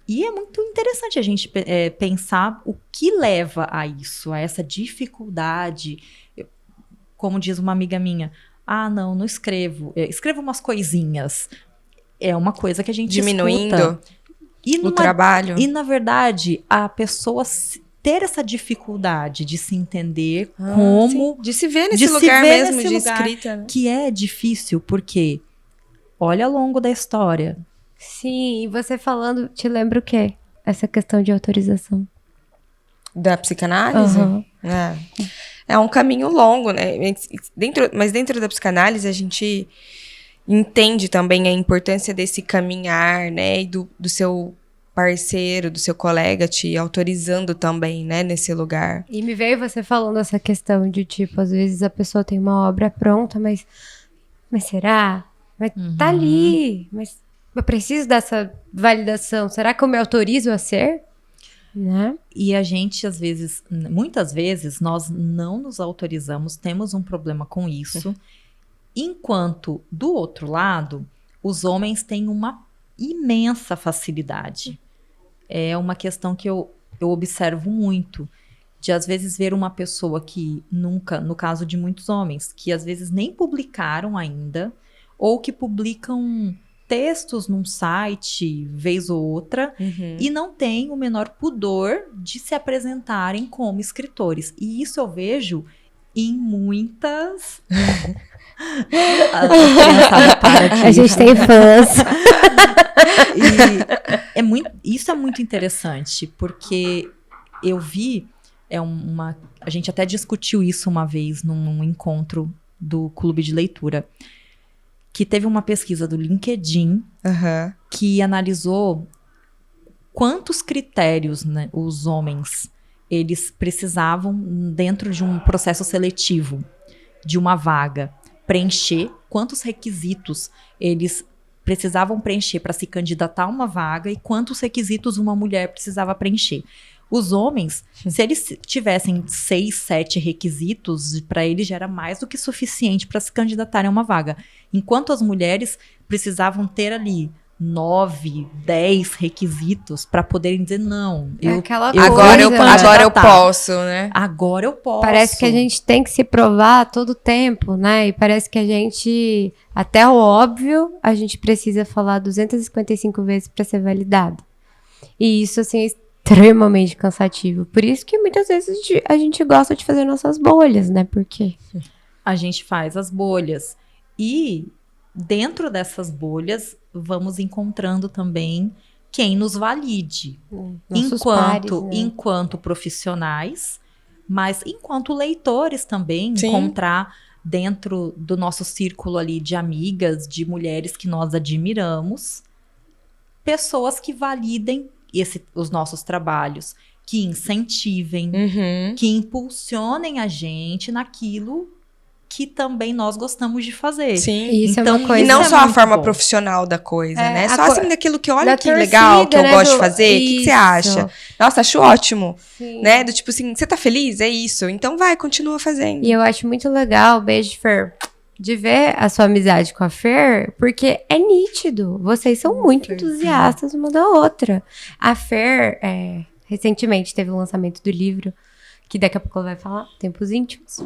E é muito interessante a gente pensar o que leva a isso, a essa dificuldade. Como diz uma amiga minha, não escrevo. Escrevo umas coisinhas. É uma coisa que a gente diminuindo escuta. O trabalho. E, na verdade, a pessoa ter essa dificuldade de se entender como... Sim. De se ver nesse lugar mesmo de escrita. Né? Que é difícil, porque olha ao longo da história... Sim, e você falando, te lembra o quê? Essa questão de autorização. Da psicanálise? É um caminho longo, né? Mas dentro da psicanálise, a gente entende também a importância desse caminhar, né? E do seu parceiro, do seu colega te autorizando também, né? Nesse lugar. E me veio você falando essa questão de, tipo, às vezes a pessoa tem uma obra pronta, mas será? Mas tá ali, mas... Eu preciso dessa validação. Será que eu me autorizo a ser? Né? E a gente, às vezes, muitas vezes, nós não nos autorizamos, temos um problema com isso. Enquanto, do outro lado, os homens têm uma imensa facilidade. É uma questão que eu observo muito. De, às vezes, ver uma pessoa que nunca, no caso de muitos homens, que às vezes nem publicaram ainda, ou que publicam... textos num site, vez ou outra, e não tem o menor pudor de se apresentarem como escritores. E isso eu vejo em muitas... A gente tem fãs. Isso é muito interessante, porque eu vi... a gente até discutiu isso uma vez num encontro do Clube de Leitura, que teve uma pesquisa do LinkedIn que analisou quantos critérios, né, os homens eles precisavam, dentro de um processo seletivo, de uma vaga, preencher, quantos requisitos eles precisavam preencher para se candidatar a uma vaga e quantos requisitos uma mulher precisava preencher. Os homens, se eles tivessem 6, 7 requisitos, para eles já era mais do que suficiente para se candidatarem a uma vaga. Enquanto as mulheres precisavam ter ali 9, 10 requisitos para poderem dizer não. Agora eu posso, né? Agora eu posso. Parece que a gente tem que se provar a todo tempo, né? E parece que a gente, até o óbvio, a gente precisa falar 255 vezes para ser validado. E isso, assim, extremamente cansativo. Por isso que muitas vezes a gente gosta de fazer nossas bolhas, né? Porque a gente faz as bolhas. E dentro dessas bolhas, vamos encontrando também quem nos valide. Enquanto profissionais, mas enquanto leitores também, Sim. encontrar dentro do nosso círculo ali de amigas, de mulheres que nós admiramos, pessoas que validem os nossos trabalhos, que incentivem, que impulsionem a gente naquilo que também nós gostamos de fazer. Sim. Isso então, é uma coisa... E não é só a forma bom. Profissional da coisa, né? a Só assim daquilo que, olha da que torcida, legal, que eu né, gosto de fazer. O que você acha? Nossa, acho ótimo. Sim. Né? Do tipo assim, você tá feliz? É isso. Então vai, continua fazendo. E eu acho muito legal, beijo, Fer, de ver a sua amizade com a Fer, porque é nítido. Vocês são muito entusiastas uma da outra. A Fer, recentemente, teve o lançamento do livro, que daqui a pouco ela vai falar, Tempos Íntimos.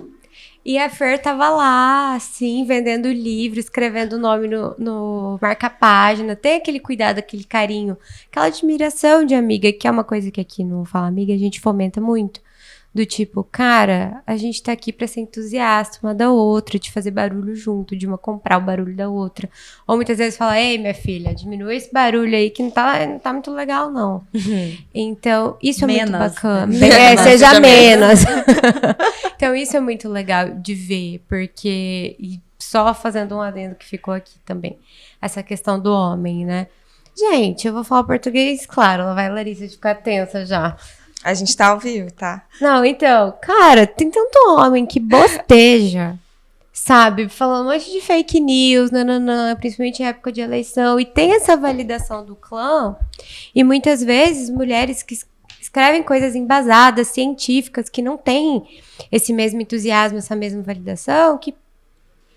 E a Fer tava lá, assim, vendendo o livro, escrevendo o nome no marca-página. Tem aquele cuidado, aquele carinho, aquela admiração de amiga, que é uma coisa que aqui no Fala Amiga a gente fomenta muito. Do tipo, cara, a gente tá aqui pra ser entusiasta uma da outra, de fazer barulho junto, de uma comprar o barulho da outra. Ou muitas vezes fala, ei, minha filha, diminui esse barulho aí que não tá muito legal, não. Então, isso é muito bacana. Seja menos. Então, isso é muito legal de ver, porque... E só fazendo um adendo que ficou aqui também. Essa questão do homem, né? Gente, eu vou falar português, claro, ela vai, Larissa, ficar tensa já. A gente tá ao vivo, tá? Não, então, cara, tem tanto homem que bosteja, sabe? Falando um monte de fake news, nananã, principalmente em época de eleição. E tem essa validação do clã. E muitas vezes, mulheres que escrevem coisas embasadas, científicas, que não têm esse mesmo entusiasmo, essa mesma validação, que...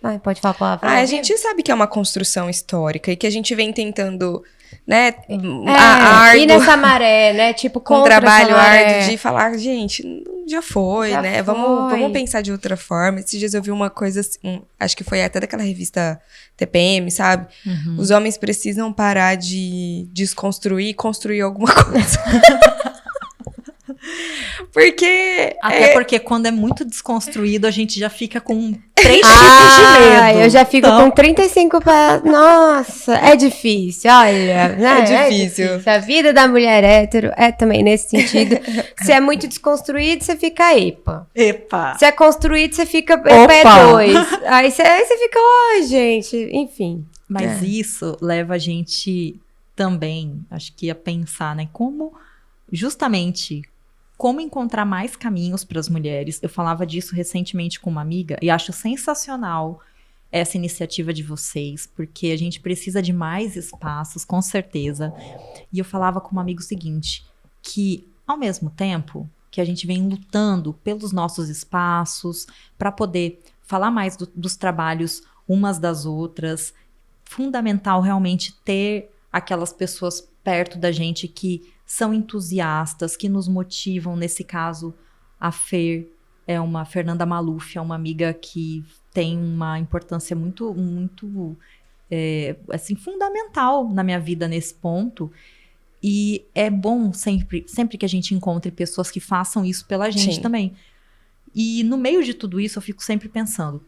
Ai, pode falar a palavra? A gente sabe que é uma construção histórica e que a gente vem tentando, né, ir nessa maré, né, tipo, com um contra trabalho essa maré. árduo de falar, gente, já foi, Já né, foi. vamos pensar de outra forma. Esses dias eu vi uma coisa assim, acho que foi até daquela revista TPM, sabe? Os homens precisam parar de desconstruir e construir alguma coisa. Porque... porque quando é muito desconstruído, a gente já fica com 3 tipos de medo. Eu já fico com 35 pra... Nossa, é difícil, olha. Né? É difícil. A vida da mulher hétero é também nesse sentido. Se é muito desconstruído, você fica epa. Epa. Se é construído, você fica P2. Aí você fica, gente, enfim. Mas isso leva a gente também, acho que a pensar, né? Como encontrar mais caminhos para as mulheres. Eu falava disso recentemente com uma amiga e acho sensacional essa iniciativa de vocês, porque a gente precisa de mais espaços, com certeza. E eu falava com uma amiga o seguinte, que ao mesmo tempo que a gente vem lutando pelos nossos espaços, para poder falar mais dos trabalhos umas das outras, fundamental realmente ter aquelas pessoas perto da gente que são entusiastas, que nos motivam. Nesse caso, a Fernanda Maluf, é uma amiga que tem uma importância muito, muito assim, fundamental na minha vida nesse ponto. E é bom sempre que a gente encontre pessoas que façam isso pela gente também. E no meio de tudo isso, eu fico sempre pensando,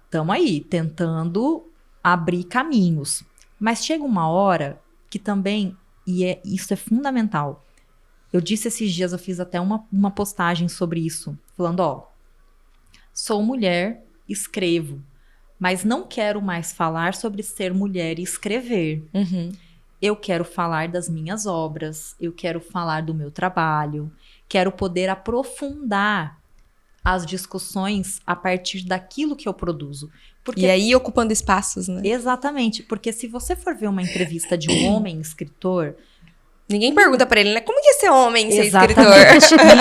estamos aí, tentando abrir caminhos. Mas chega uma hora que também... isso é fundamental. Eu disse esses dias, eu fiz até uma postagem sobre isso, falando, sou mulher, escrevo, mas não quero mais falar sobre ser mulher e escrever. Eu quero falar das minhas obras, eu quero falar do meu trabalho, quero poder aprofundar as discussões a partir daquilo que eu produzo. E aí ocupando espaços, né? Exatamente, porque se você for ver uma entrevista de um homem escritor... Ninguém pergunta pra ele, né? Como que é ser homem, ser escritor?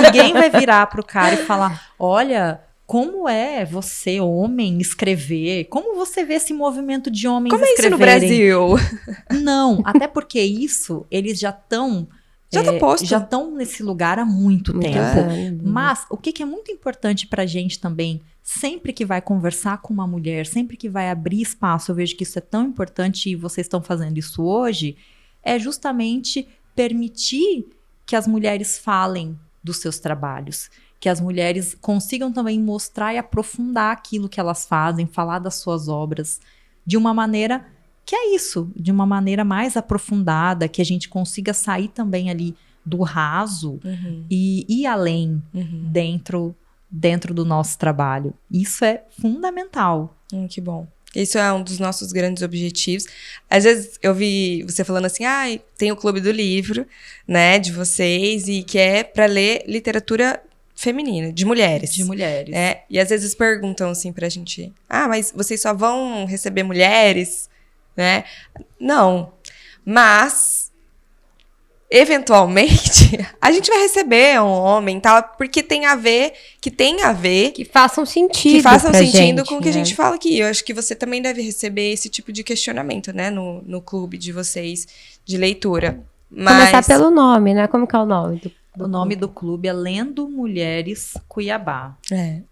Ninguém vai virar pro cara e falar, olha, como é você, homem, escrever? Como você vê esse movimento de homens escreverem? Como é isso no Brasil? Não, até porque isso, eles já estão... já estão nesse lugar há muito tempo. Mas o que é muito importante pra gente também, sempre que vai conversar com uma mulher, sempre que vai abrir espaço, eu vejo que isso é tão importante e vocês estão fazendo isso hoje, é justamente permitir que as mulheres falem dos seus trabalhos, que as mulheres consigam também mostrar e aprofundar aquilo que elas fazem, falar das suas obras de uma maneira que é isso, de uma maneira mais aprofundada, que a gente consiga sair também ali do raso e ir além dentro do nosso trabalho. Isso é fundamental. Que bom. Isso é um dos nossos grandes objetivos. Às vezes eu vi você falando assim, tem o Clube do Livro, né, de vocês, e que é para ler literatura feminina, de mulheres. De mulheres. E às vezes perguntam assim pra gente, mas vocês só vão receber mulheres? Né? Não. Mas... eventualmente, a gente vai receber um homem, porque tem a ver... Que façam sentido. Que façam sentido gente, com o que a gente fala aqui. Eu acho que você também deve receber esse tipo de questionamento, né? No clube de vocês, de leitura. Começar pelo nome, né? Como que é o nome? O nome do clube é Lendo Mulheres Cuiabá.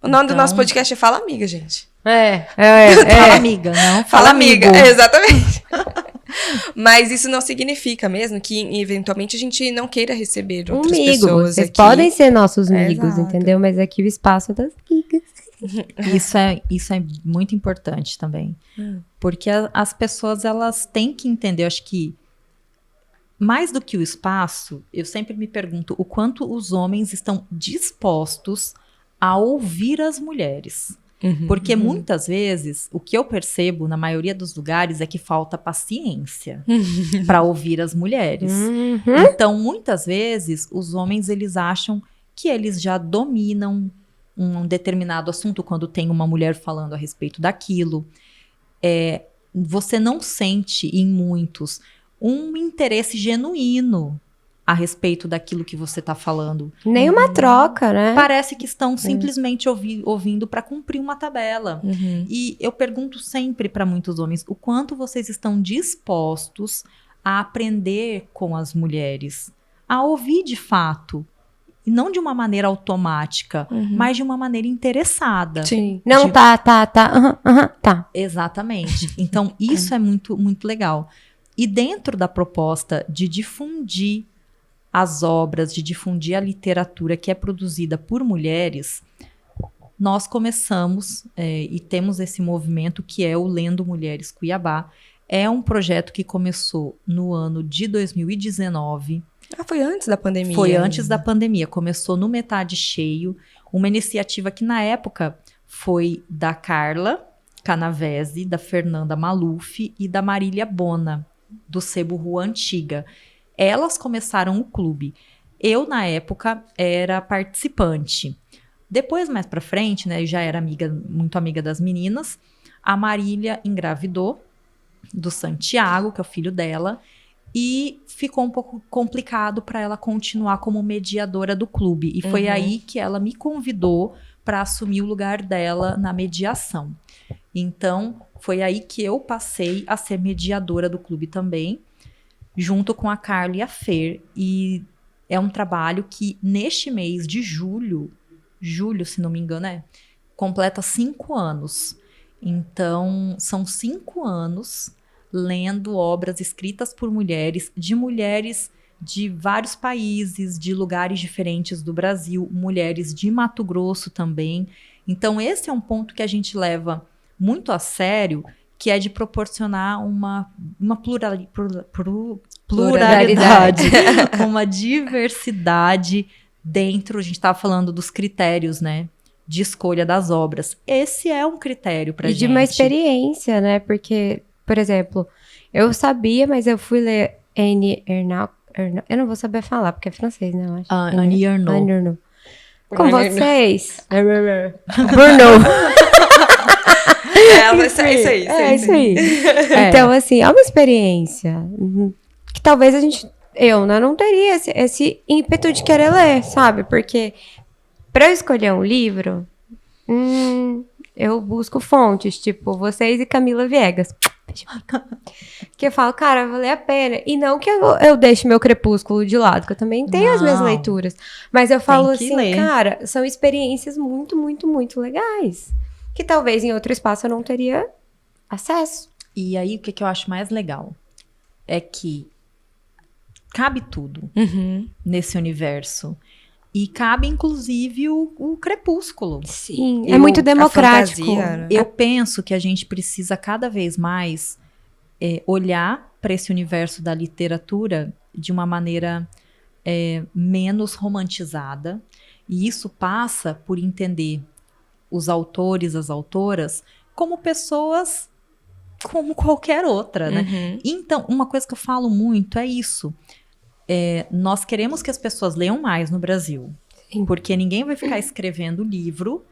O nome do nosso podcast é Fala Amiga, gente. Fala amiga, não fala amiga. Exatamente. Mas isso não significa mesmo que, eventualmente, a gente não queira receber outras pessoas vocês aqui. podem ser nossos amigos, entendeu? Mas aqui o espaço é das amigas. Isso é muito importante também. Porque as pessoas, elas têm que entender, eu acho que mais do que o espaço, eu sempre me pergunto o quanto os homens estão dispostos a ouvir as mulheres. Porque muitas vezes, o que eu percebo na maioria dos lugares é que falta paciência para ouvir as mulheres. Então, muitas vezes, os homens, eles acham que eles já dominam um determinado assunto quando tem uma mulher falando a respeito daquilo. Você não sente, em muitos, um interesse genuíno a respeito daquilo que você está falando. Nem uma troca, né? Parece que estão simplesmente ouvindo para cumprir uma tabela. E eu pergunto sempre para muitos homens, o quanto vocês estão dispostos a aprender com as mulheres, a ouvir de fato, e não de uma maneira automática, mas de uma maneira interessada. Sim. Não, tá. Exatamente. Então, isso é muito, muito legal. E dentro da proposta de difundir as obras, de difundir a literatura que é produzida por mulheres, nós começamos e temos esse movimento que é o Lendo Mulheres Cuiabá. É um projeto que começou no ano de 2019. Foi antes da pandemia. Foi antes da pandemia. Começou no Metade Cheio, uma iniciativa que na época foi da Carla Canavese, da Fernanda Maluf e da Marília Bona, do Sebo Rua Antiga. Elas começaram o clube. Eu, na época, era participante. Depois, mais pra frente, né, eu já era muito amiga das meninas. A Marília engravidou do Santiago, que é o filho dela, e ficou um pouco complicado para ela continuar como mediadora do clube. E foi aí que ela me convidou para assumir o lugar dela na mediação. Então, foi aí que eu passei a ser mediadora do clube também, junto com a Carla e a Fer. E é um trabalho que, neste mês de julho, se não me engano, completa 5 anos. Então, são 5 anos lendo obras escritas por mulheres de vários países, de lugares diferentes do Brasil, mulheres de Mato Grosso também. Então, esse é um ponto que a gente leva muito a sério, que é de proporcionar uma pluralidade, uma diversidade dentro, a gente estava falando dos critérios, né, de escolha das obras. Esse é um critério para gente. E de uma experiência, né, porque, por exemplo, eu sabia, mas eu fui ler Annie Ernaux, eu não vou saber falar, porque é francês, né, eu acho. Annie Ernaux. Com vocês, Bruno. Isso aí. Então, assim, é uma experiência que talvez eu não teria esse ímpeto de querer ler, sabe? Porque pra eu escolher um livro, eu busco fontes, tipo, vocês e Camila Viegas. Que eu falo, cara, vai valer a pena. E não que eu deixe meu Crepúsculo de lado, que eu também tenho as minhas leituras. Mas eu falo assim, cara, são experiências muito, muito, muito legais. Que talvez em outro espaço eu não teria acesso. E aí, o que eu acho mais legal é que cabe tudo nesse universo. E cabe, inclusive, o Crepúsculo. Sim, é muito democrático. Fantasia, eu penso que a gente precisa cada vez mais olhar para esse universo da literatura de uma maneira menos romantizada. E isso passa por entender os autores, as autoras, como pessoas como qualquer outra, né? Então, uma coisa que eu falo muito é isso. Nós queremos que as pessoas leiam mais no Brasil. Sim. Porque ninguém vai ficar escrevendo livro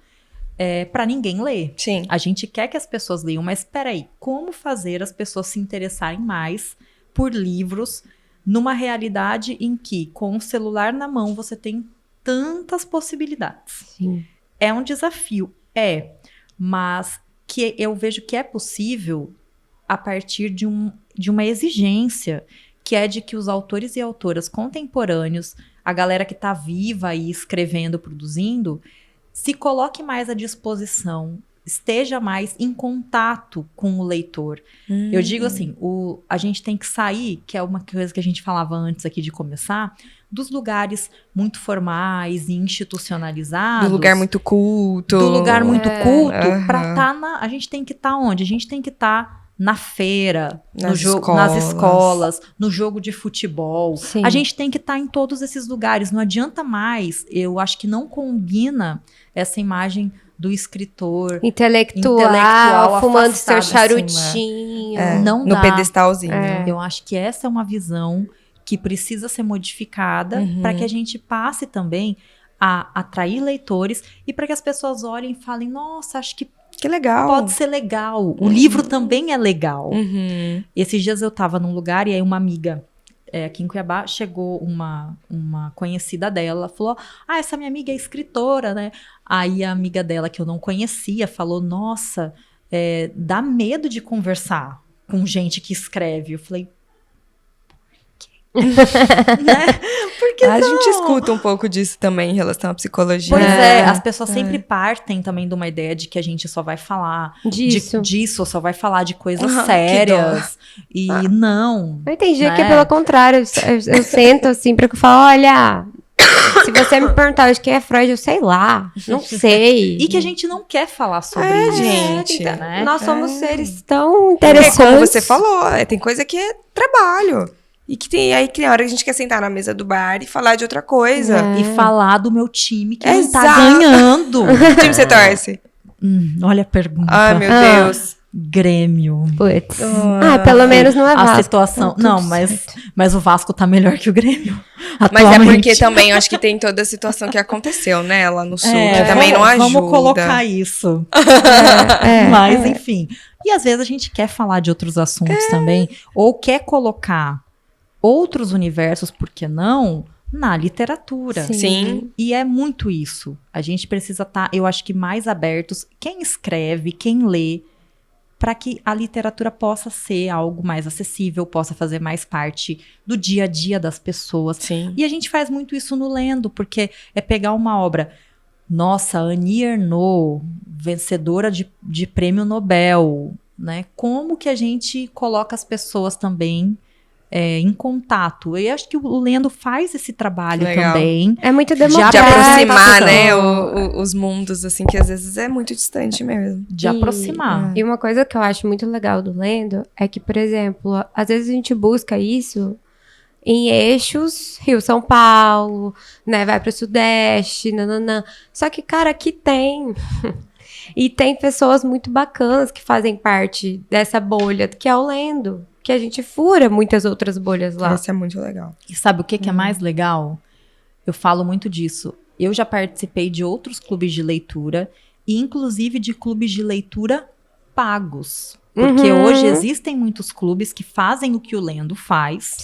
para ninguém ler. Sim. A gente quer que as pessoas leiam, mas peraí, como fazer as pessoas se interessarem mais por livros numa realidade em que, com o celular na mão, você tem tantas possibilidades? Sim. É um desafio, mas que eu vejo que é possível a partir de uma exigência, que é de que os autores e autoras contemporâneos, a galera que está viva aí escrevendo, produzindo, se coloque mais à disposição, esteja mais em contato com o leitor. Eu digo assim, a gente tem que sair, que é uma coisa que a gente falava antes aqui de começar, dos lugares muito formais e institucionalizados. Do lugar muito culto. Do lugar muito culto, para estar a gente tem que estar onde? A gente tem que estar na feira, Nas nas escolas, no jogo de futebol. Sim. A gente tem que estar em todos esses lugares. Não adianta mais. Eu acho que não combina essa imagem do escritor intelectual fumando seu afastado, charutinho. Não no dá. pedestalzinho. Eu acho que essa é uma visão que precisa ser modificada para que a gente passe também a atrair leitores e para que as pessoas olhem e falem, nossa, acho que legal. pode ser legal. O livro também é legal. Uhum. Esses dias eu tava num lugar e aí uma amiga aqui em Cuiabá chegou uma conhecida dela, falou, essa minha amiga é escritora, né? Aí a amiga dela que eu não conhecia falou, nossa, dá medo de conversar com gente que escreve. Eu falei, né? Porque A gente escuta um pouco disso também em relação à psicologia. Pois as pessoas sempre partem também de uma ideia de que a gente só vai falar disso, só vai falar de coisas sérias. E não. Eu entendi que é pelo contrário. Eu sento assim pra falar, olha, se você me perguntar de quem é Freud, eu sei lá, não sei. E que a gente não quer falar sobre isso, gente. Né? Nós somos seres tão interessantes. Como você falou, tem coisa que é trabalho. E que tem hora que a gente quer sentar na mesa do bar e falar de outra coisa. E falar do meu time que não tá ganhando. Que time você torce? Olha a pergunta. Ai, meu Deus. Grêmio. Putz. Pelo menos não é Vasco. A situação... Não, mas o Vasco tá melhor que o Grêmio. Mas é porque também, eu acho que tem toda a situação que aconteceu, né? Lá no Sul, que também não ajuda. Vamos colocar isso. Mas, enfim. E às vezes a gente quer falar de outros assuntos também. Ou quer colocar outros universos, por que não, na literatura. Sim. E é muito isso. A gente precisa estar, eu acho que, mais abertos. Quem escreve, quem lê, para que a literatura possa ser algo mais acessível, possa fazer mais parte do dia a dia das pessoas. Sim. E a gente faz muito isso no Lendo, porque é pegar uma obra... Nossa, Annie Ernaux, vencedora de prêmio Nobel, né? Como que a gente coloca as pessoas também em contato? Eu acho que o Lendo faz esse trabalho também. É muito democrático. De aproximar, né, os mundos, assim, que às vezes é muito distante mesmo. De aproximar. E uma coisa que eu acho muito legal do Lendo é que, por exemplo, às vezes a gente busca isso em eixos Rio-São Paulo, né, vai para o Sudeste, nananã. Só que, cara, aqui tem... E tem pessoas muito bacanas que fazem parte dessa bolha, que é o Lendo. Que a gente fura muitas outras bolhas lá. Isso é muito legal. E sabe o que é mais legal? Eu falo muito disso. Eu já participei de outros clubes de leitura, e inclusive de clubes de leitura pagos. Porque hoje existem muitos clubes que fazem o que o Lendo faz,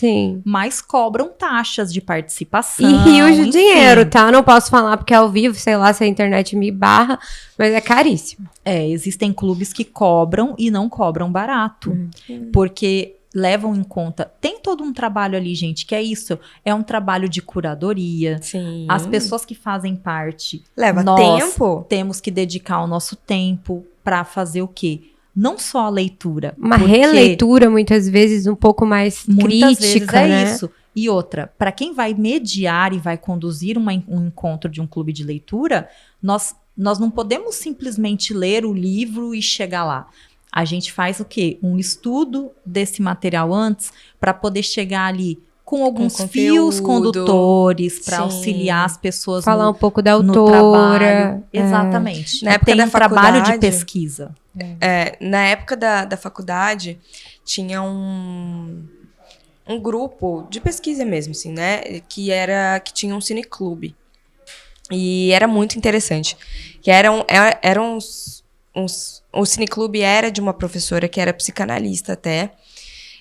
mas cobram taxas de participação. E rios de dinheiro, tá? Não posso falar porque é ao vivo, sei lá se a internet me barra, mas é caríssimo. Existem clubes que cobram e não cobram barato. Porque levam em conta... Tem todo um trabalho ali, gente, que é isso. É um trabalho de curadoria. Sim. As pessoas que fazem parte... Leva tempo. Temos que dedicar o nosso tempo para fazer o quê? Não só a leitura. Uma releitura, muitas vezes, um pouco mais muitas crítica, vezes né? Isso. E outra, para quem vai mediar e vai conduzir um encontro de um clube de leitura, nós não podemos simplesmente ler o livro e chegar lá. A gente faz o quê? Um estudo desse material antes para poder chegar ali com alguns fios condutores para auxiliar as pessoas falar um pouco da autora. No trabalho. Exatamente. Na época tem da um trabalho de faculdade, pesquisa. Na época da faculdade, tinha um grupo de pesquisa mesmo, assim, né? Que tinha um cineclube. E era muito interessante. Que o cineclube era de uma professora que era psicanalista até.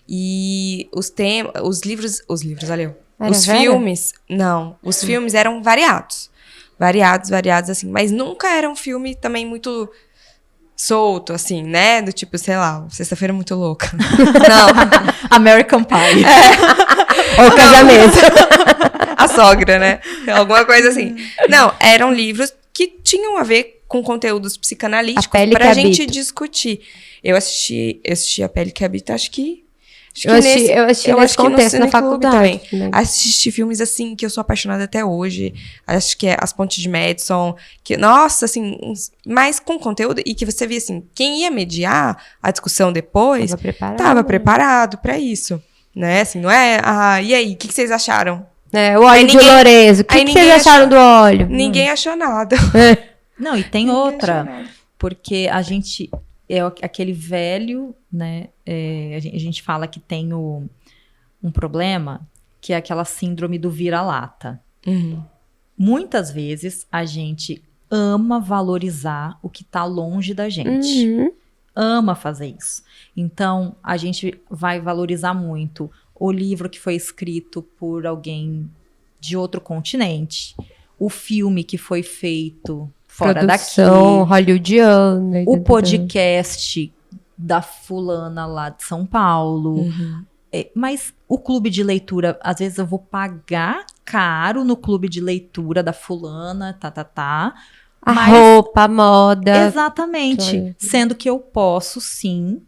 E os livros, olha eu. Os filmes, não. Os filmes eram variados. Variados, assim. Mas nunca era um filme também muito solto, assim, né? Do tipo, sei lá, Sexta-feira Muito Louca. Não. American Pie. Ou Casamento. A sogra, né? Alguma coisa assim. Não, eram livros que tinham a ver com conteúdos psicanalíticos pra gente discutir. Eu assisti A Pele que Habita, acho que Acho Eu assisti eu nesse acho que no contexto na Cineclube faculdade. também. Assisti filmes, assim, que eu sou apaixonada até hoje. Acho que é As Pontes de Madison. Que, nossa, assim, mais com conteúdo. E que você via, assim, quem ia mediar a discussão depois Tava preparado pra isso. Né? Assim, não é... Ah, e aí, o que vocês acharam? O óleo de Lorenzo. O que vocês acharam do óleo? Ninguém achou nada. Não, e tem Ninguém outra. achou nada. Porque a gente é aquele velho, né? A gente fala que tem um problema, que é aquela síndrome do vira-lata. Muitas vezes a gente ama valorizar o que está longe da gente. Ama fazer isso. Então, a gente vai valorizar muito o livro que foi escrito por alguém de outro continente, o filme que foi feito fora Produção daqui, hollywoodiana. o podcast da fulana lá de São Paulo. Mas o clube de leitura, às vezes eu vou pagar caro no clube de leitura da fulana, A mas- roupa, a moda. Exatamente. Claro. Sendo que eu posso, sim,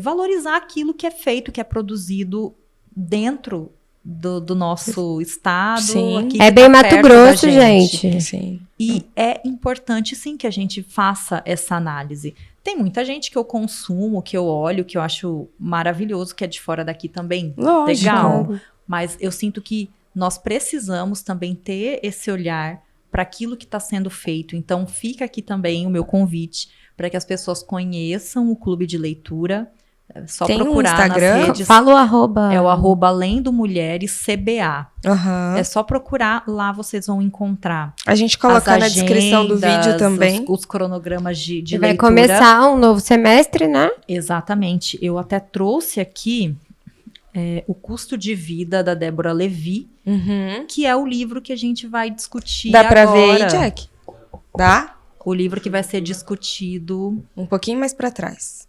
valorizar aquilo que é feito, que é produzido dentro do nosso estado. Sim. Aqui, É que bem tá Mato perto Grosso, da gente. Sim. E é importante, sim, que a gente faça essa análise. Tem muita gente que eu consumo, que eu olho, que eu acho maravilhoso, que é de fora daqui também. Lógico. Legal. Mas eu sinto que nós precisamos também ter esse olhar para aquilo que está sendo feito. Então, fica aqui também o meu convite para que as pessoas conheçam o Clube de Leitura. É só Tem um procurar Instagram? nas redes. Fala o arroba. É o @ Lendo Mulheres CBA. Aham. É só procurar, lá vocês vão encontrar. A gente coloca as na descrição do agendas, vídeo também. Os cronogramas de Vai leitura. começar um novo semestre, né? Exatamente. Eu até trouxe aqui O Custo de Vida, da Débora Levy, que é o livro que a gente vai discutir Dá pra agora. ver aí, Jack? Dá? O livro que vai ser discutido. Um pouquinho mais pra trás.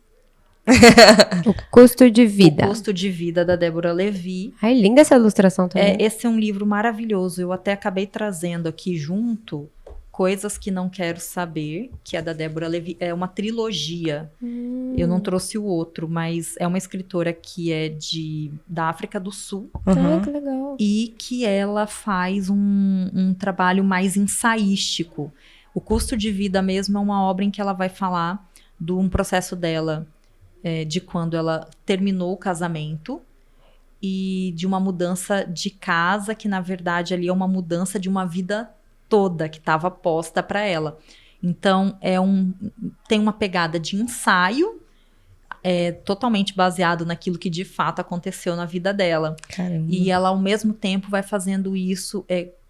O custo de vida. O Custo de Vida, da Débora Levy. Ai, linda essa ilustração também. Esse é um livro maravilhoso. Eu até acabei trazendo aqui junto Coisas que Não Quero Saber, que é da Débora Levy. É uma trilogia. Eu não trouxe o outro, mas é uma escritora que é da África do Sul Ah, que legal. e que ela faz um trabalho mais ensaístico. O Custo de Vida mesmo é uma obra em que ela vai falar de um processo dela, de quando ela terminou o casamento e de uma mudança de casa, que na verdade ali é uma mudança de uma vida toda que estava posta para ela. Então, tem uma pegada de ensaio, totalmente baseado naquilo que de fato aconteceu na vida dela. Caramba. E ela, ao mesmo tempo, vai fazendo isso,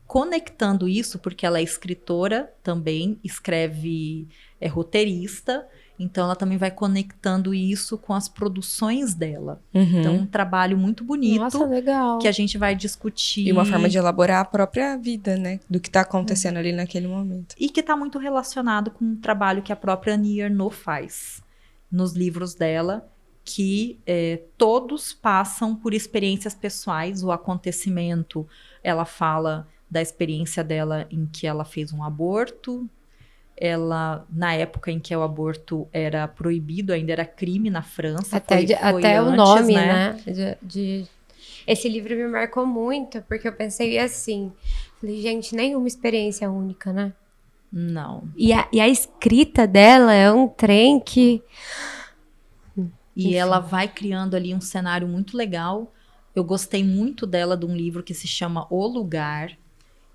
conectando isso, porque ela é escritora também, escreve, é roteirista, então ela também vai conectando isso com as produções dela. Então, um trabalho muito bonito. Nossa, legal. Que a gente vai discutir. E uma forma de elaborar a própria vida, né? Do que tá acontecendo ali naquele momento. E que está muito relacionado com o trabalho que a própria Annie Ernaux faz nos livros dela, que todos passam por experiências pessoais. O acontecimento, ela fala da experiência dela em que ela fez um aborto. Ela, na época em que o aborto era proibido, ainda era crime na França. Até o antes, nome, né? Esse livro me marcou muito, porque eu pensei assim, falei, gente, nenhuma experiência é única, né? Não. E a escrita dela é um trem que... E ela vai criando ali um cenário muito legal. Eu gostei muito dela de um livro que se chama O Lugar,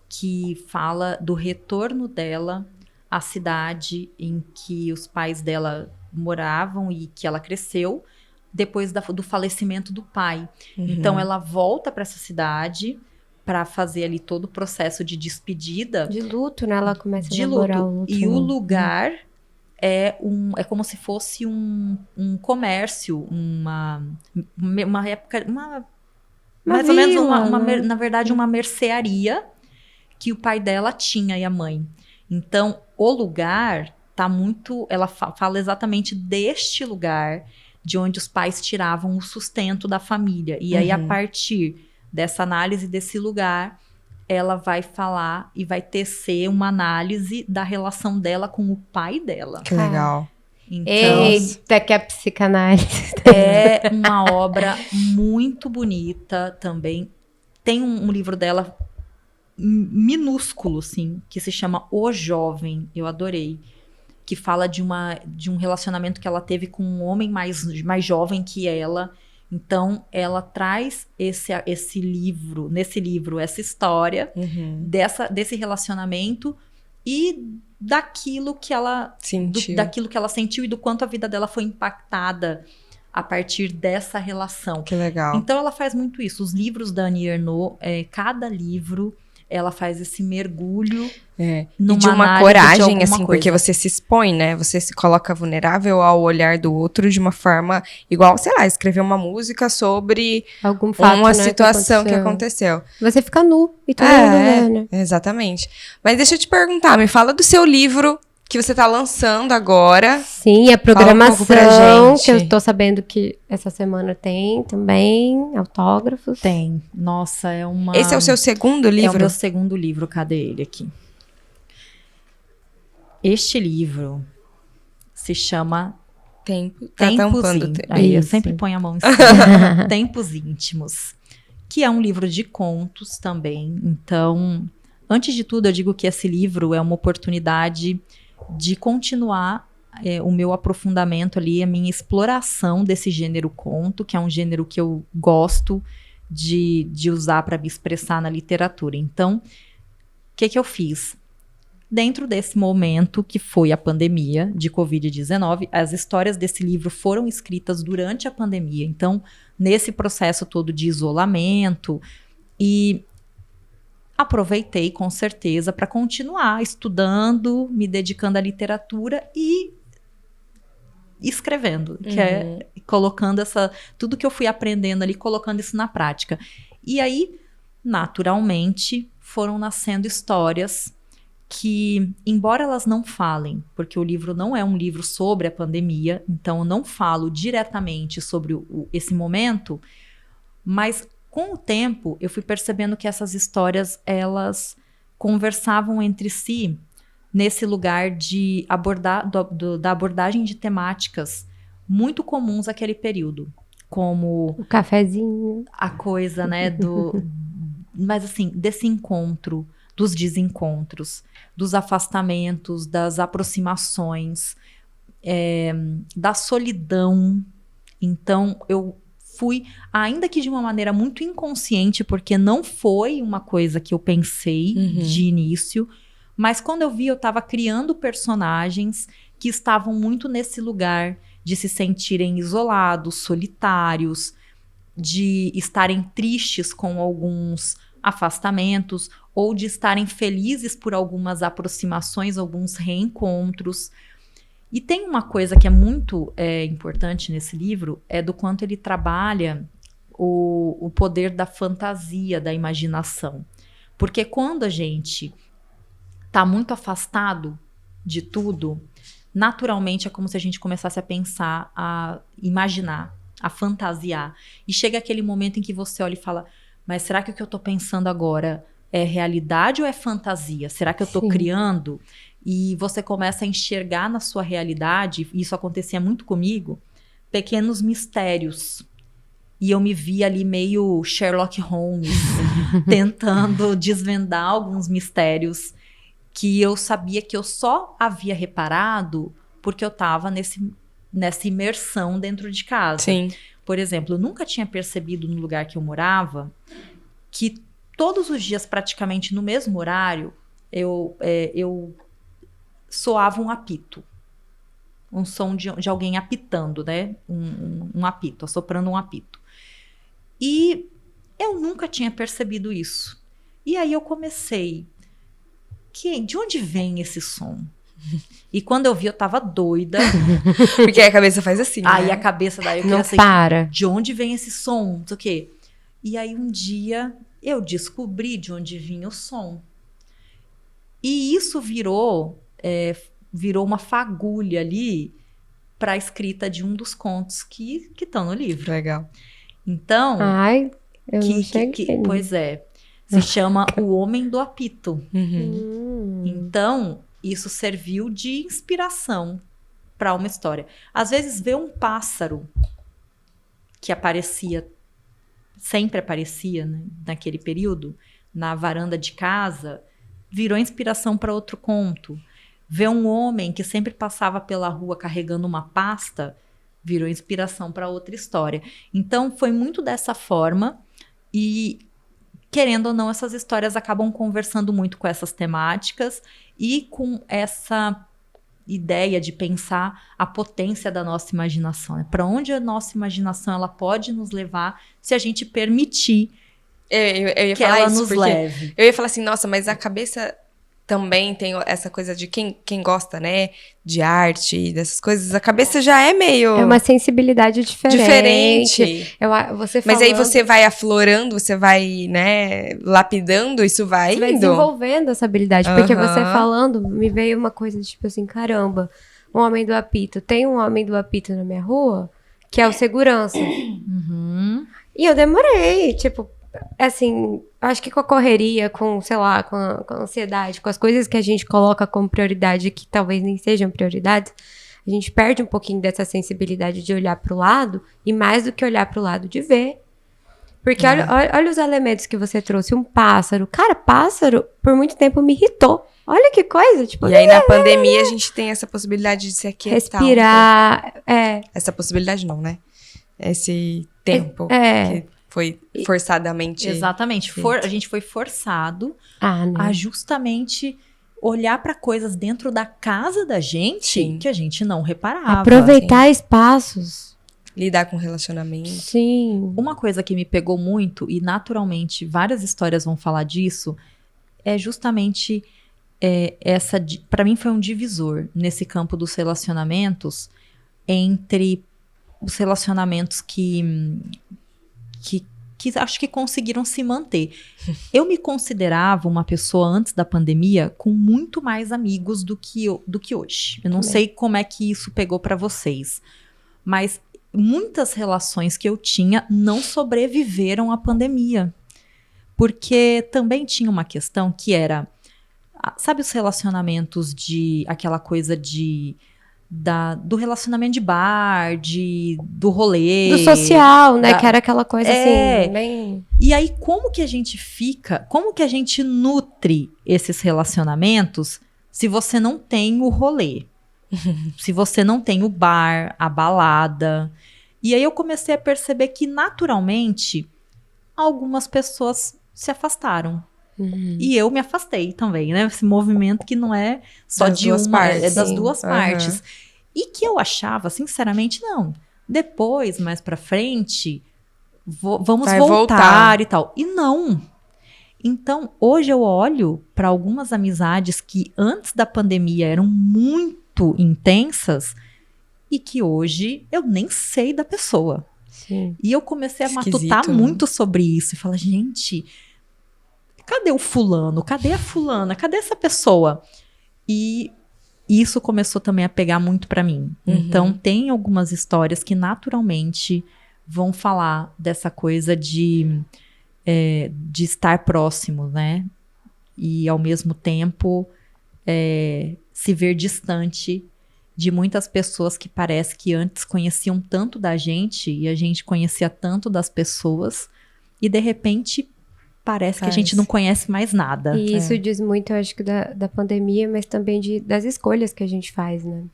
que fala do retorno dela à cidade em que os pais dela moravam e que ela cresceu, depois do falecimento do pai. Então ela volta para essa cidade para fazer ali todo o processo de despedida. De luto, né? Ela começa a De elaborar luto. o luto. E o lugar é como se fosse um comércio, uma época, mais ou menos na verdade, uma mercearia que o pai dela tinha e a mãe. Então, o lugar tá muito... Ela fala exatamente deste lugar de onde os pais tiravam o sustento da família. E aí, a partir dessa análise desse lugar, ela vai falar e vai tecer uma análise da relação dela com o pai dela. Que legal. Então, Eita, que é psicanálise. é uma obra muito bonita também. Tem um livro dela minúsculo, assim, que se chama O Jovem. Eu adorei. Que fala de um relacionamento que ela teve com um homem mais jovem que ela. Então, ela traz nesse livro, essa história desse relacionamento e daquilo que ela sentiu e do quanto a vida dela foi impactada a partir dessa relação. Que legal. Então, ela faz muito isso. Os livros da Annie Ernaux, cada livro, ela faz esse mergulho e de uma coragem, assim, porque você se expõe, né? Você se coloca vulnerável ao olhar do outro de uma forma igual, sei lá, escrever uma música sobre algum fato, uma situação que aconteceu. Você fica nu e todo mundo vê, né? Exatamente. Mas deixa eu te perguntar, me fala do seu livro que você tá lançando agora. Sim, a programação, pouco pra gente. que eu tô sabendo que essa semana tem também, autógrafos. Tem. Nossa, é uma... Esse é o seu segundo livro? É o meu segundo livro. Cadê ele aqui? Este livro se chama Tempos Aí eu sempre ponho a mão em cima. Tempos Íntimos, que é um livro de contos também. Então, antes de tudo, eu digo que esse livro é uma oportunidade de continuar o meu aprofundamento ali, a minha exploração desse gênero conto, que é um gênero que eu gosto de usar para me expressar na literatura. Então, o que eu fiz? Dentro desse momento que foi a pandemia de Covid-19, as histórias desse livro foram escritas durante a pandemia. Então, nesse processo todo de isolamento, e aproveitei com certeza para continuar estudando, me dedicando à literatura e escrevendo, que é colocando tudo que eu fui aprendendo ali, colocando isso na prática. E aí, naturalmente, foram nascendo histórias que, embora elas não falem, porque o livro não é um livro sobre a pandemia, então eu não falo diretamente sobre esse momento, mas com o tempo eu fui percebendo que essas histórias, elas conversavam entre si nesse lugar de da abordagem de temáticas muito comuns àquele período, como o cafezinho, a coisa, né, mas assim, desse encontro, dos desencontros, dos afastamentos, das aproximações, da solidão. Então, eu fui, ainda que de uma maneira muito inconsciente, porque não foi uma coisa que eu pensei de início, mas quando eu vi, eu estava criando personagens que estavam muito nesse lugar de se sentirem isolados, solitários, de estarem tristes com alguns afastamentos, ou de estarem felizes por algumas aproximações, alguns reencontros. E tem uma coisa que é muito importante nesse livro, é do quanto ele trabalha o poder da fantasia, da imaginação. Porque quando a gente está muito afastado de tudo, naturalmente é como se a gente começasse a pensar, a imaginar, a fantasiar. E chega aquele momento em que você olha e fala, mas será que o que eu estou pensando agora é realidade ou é fantasia? Será que eu estou criando? E você começa a enxergar na sua realidade, e isso acontecia muito comigo, pequenos mistérios. E eu me vi ali meio Sherlock Holmes, tentando desvendar alguns mistérios que eu sabia que eu só havia reparado porque eu estava nessa imersão dentro de casa. Sim. Por exemplo, eu nunca tinha percebido no lugar que eu morava que todos os dias, praticamente no mesmo horário, eu soava um apito. Um som de alguém apitando, né? Um apito, assoprando um apito. E eu nunca tinha percebido isso. E aí eu comecei... de onde vem esse som? E quando eu vi, eu tava doida. Porque a cabeça faz assim, Aí né? a cabeça daí eu não queria para. de onde vem esse som? Não sei o quê. E aí um dia eu descobri de onde vinha o som. E isso virou uma fagulha ali para a escrita de um dos contos que estão no livro. Legal. Então, Ai, eu não cheguei. pois é, se chama O Homem do Apito. Uhum. Então, isso serviu de inspiração para uma história. Às vezes ver um pássaro que sempre aparecia, né, naquele período, na varanda de casa, virou inspiração para outro conto. Ver um homem que sempre passava pela rua carregando uma pasta, virou inspiração para outra história. Então, foi muito dessa forma e, querendo ou não, essas histórias acabam conversando muito com essas temáticas e com essa ideia de pensar a potência da nossa imaginação. Né? Para onde a nossa imaginação ela pode nos levar se a gente permitir Eu ia que falar ela isso, nos porque leve. eu ia falar assim, nossa, mas a cabeça também tem essa coisa de quem gosta, né, de arte, dessas coisas, a cabeça já é meio... É uma sensibilidade diferente. Mas aí você vai aflorando, você vai, né, lapidando, isso vai Você vai indo. desenvolvendo essa habilidade. Porque você falando, me veio uma coisa tipo assim, caramba, um homem do apito. Tem um homem do apito na minha rua que é o segurança. E eu demorei, tipo, assim, acho que com a correria, com, sei lá, com a ansiedade, com as coisas que a gente coloca como prioridade que talvez nem sejam prioridades, a gente perde um pouquinho dessa sensibilidade de olhar pro lado e mais do que olhar pro lado de ver. Porque olha os elementos que você trouxe. Um pássaro. Cara, pássaro, por muito tempo me irritou. Olha que coisa, tipo... E aí, na pandemia, a gente tem essa possibilidade de se aquietar. Respirar, Essa possibilidade não, né? Esse tempo que foi forçadamente... Exatamente. A gente foi forçado né? a justamente olhar para coisas dentro da casa da gente Sim. que a gente não reparava. Aproveitar espaços. Lidar com relacionamento. Sim. Uma coisa que me pegou muito, e naturalmente várias histórias vão falar disso, é justamente para mim foi um divisor nesse campo dos relacionamentos, entre os relacionamentos que acho que conseguiram se manter. Eu me considerava uma pessoa antes da pandemia com muito mais amigos do que hoje. Eu não sei como é que isso pegou para vocês, mas muitas relações que eu tinha não sobreviveram à pandemia. Porque também tinha uma questão que era, sabe os relacionamentos aquela coisa do relacionamento de bar, do rolê. Do social, né? Que era aquela coisa assim, bem... E aí, como que a gente nutre esses relacionamentos se você não tem o rolê? Se você não tem o bar, a balada. E aí eu comecei a perceber que, naturalmente, algumas pessoas se afastaram. E eu me afastei também, né? Esse movimento que não é só das duas partes. É das duas partes. E que eu achava, sinceramente, não. Depois, mais pra frente, vamos voltar e tal. E não. Então, hoje eu olho para algumas amizades que antes da pandemia eram muito intensas e que hoje eu nem sei da pessoa. Sim. E eu comecei a matutar muito sobre isso e falar, gente, cadê o fulano? Cadê a fulana? Cadê essa pessoa? E isso começou também a pegar muito pra mim. Então, tem algumas histórias que naturalmente vão falar dessa coisa de estar próximo, né? E, ao mesmo tempo, se ver distante de muitas pessoas que parece que antes conheciam tanto da gente e a gente conhecia tanto das pessoas e, de repente, parece que a gente não conhece mais nada. E isso diz muito, eu acho que da pandemia, mas também das escolhas que a gente faz, né?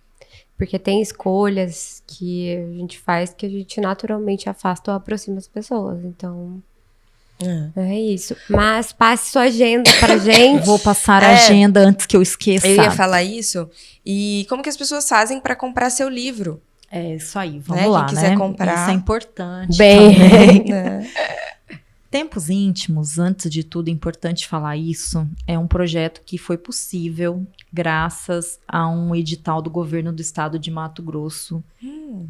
Porque tem escolhas que a gente faz que a gente naturalmente afasta ou aproxima as pessoas. Então, é isso. Mas passe sua agenda pra gente. Vou passar a agenda antes que eu esqueça. Eu ia falar isso. E como que as pessoas fazem pra comprar seu livro? É isso aí, vamos lá, Quem quiser né? comprar. Isso é importante Bem. também. Tempos Íntimos, antes de tudo, é importante falar isso, é um projeto que foi possível graças a um edital do governo do estado de Mato Grosso,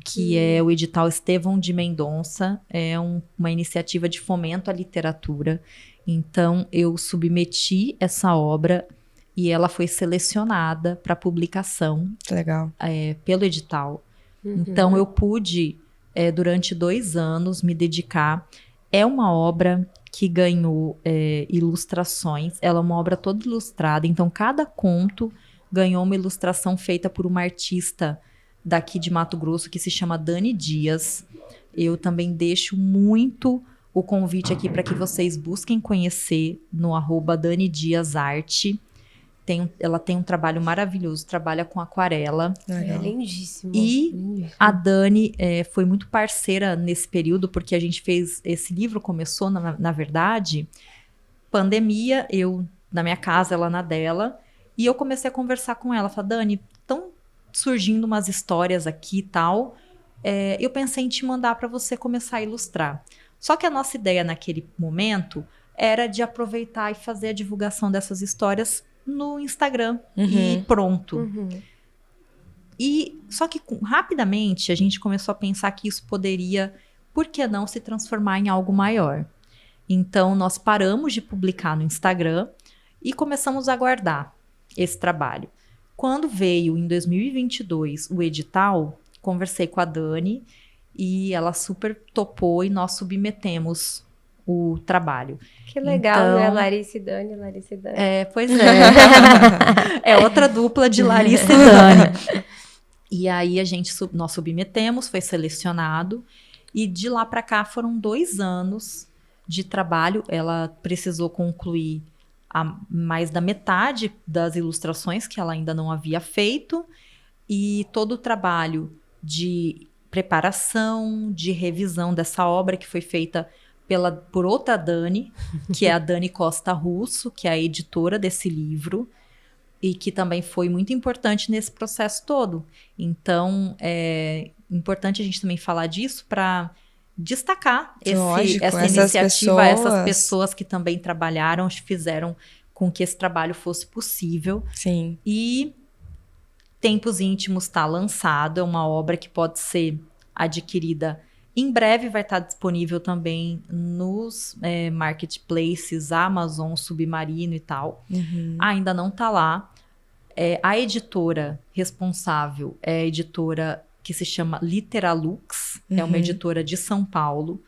que é o edital Estevão de Mendonça, é uma iniciativa de fomento à literatura. Então, eu submeti essa obra e ela foi selecionada para publicação Legal. Pelo edital. Então, eu pude, durante 2 anos, me dedicar. É uma obra que ganhou ilustrações, ela é uma obra toda ilustrada, então cada conto ganhou uma ilustração feita por uma artista daqui de Mato Grosso, que se chama Dani Dias. Eu também deixo muito o convite aqui para que vocês busquem conhecer no @DaniDiasArte. Ela tem um trabalho maravilhoso, trabalha com aquarela. É lindíssimo. E lindíssimo. a Dani foi muito parceira nesse período, porque a gente fez... Esse livro começou, na verdade, pandemia, eu na minha casa, ela na dela, e eu comecei a conversar com ela. Falei, Dani, estão surgindo umas histórias aqui e tal, eu pensei em te mandar para você começar a ilustrar. Só que a nossa ideia naquele momento era de aproveitar e fazer a divulgação dessas histórias no Instagram e pronto. E só que rapidamente a gente começou a pensar que isso poderia, por que não, se transformar em algo maior. Então nós paramos de publicar no Instagram e começamos a guardar esse trabalho. Quando veio em 2022 o edital, conversei com a Dani e ela super topou e nós submetemos o trabalho. Que legal, então, né? Larissa e Dani, Larissa e Dani. Pois é. É outra dupla de Larissa e Dani. E aí nós submetemos, foi selecionado, e de lá para cá foram 2 anos de trabalho. Ela precisou concluir mais da metade das ilustrações que ela ainda não havia feito, e todo o trabalho de preparação, de revisão dessa obra que foi feita por outra Dani, que é a Dani Costa Russo, que é a editora desse livro, e que também foi muito importante nesse processo todo. Então, é importante a gente também falar disso para destacar essa iniciativa, essas pessoas que também trabalharam, fizeram com que esse trabalho fosse possível. Sim. E Tempos Íntimos está lançado, é uma obra que pode ser adquirida. Em breve vai estar disponível também nos marketplaces, Amazon, Submarino e tal. Ainda não está lá. A editora responsável é a editora que se chama Literalux, é uma editora de São Paulo,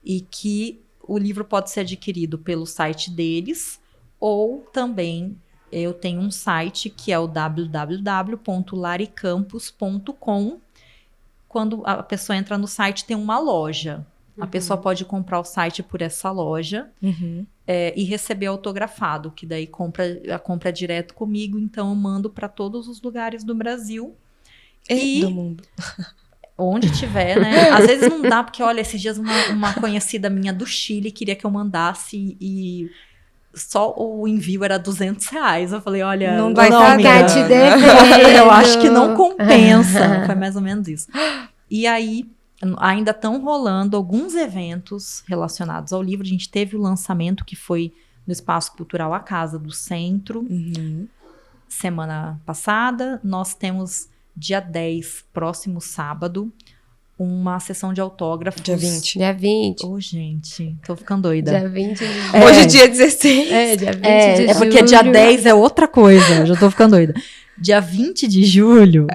e que o livro pode ser adquirido pelo site deles, ou também eu tenho um site que é o www.laricampos.com. Quando a pessoa entra no site, tem uma loja. A pessoa pode comprar o site por essa loja e receber autografado, que daí a compra é direto comigo, então eu mando para todos os lugares do Brasil. E do mundo. Onde tiver, né? Às vezes não dá, porque, olha, esses dias uma conhecida minha do Chile queria que eu mandasse e só o envio era R$200. Eu falei, olha... Não vai pagar te devendo. Eu acho que não compensa. Foi mais ou menos isso. E aí, ainda estão rolando alguns eventos relacionados ao livro. A gente teve o lançamento que foi no Espaço Cultural A Casa do Centro, semana passada. Nós temos dia 10, próximo sábado, uma sessão de autógrafos. Dia 20. Dia 20. Ô, gente, tô ficando doida. Dia 20 de Hoje é dia 16. dia 20 de julho. É porque dia 10 é outra coisa, já tô ficando doida. Dia 20 de julho,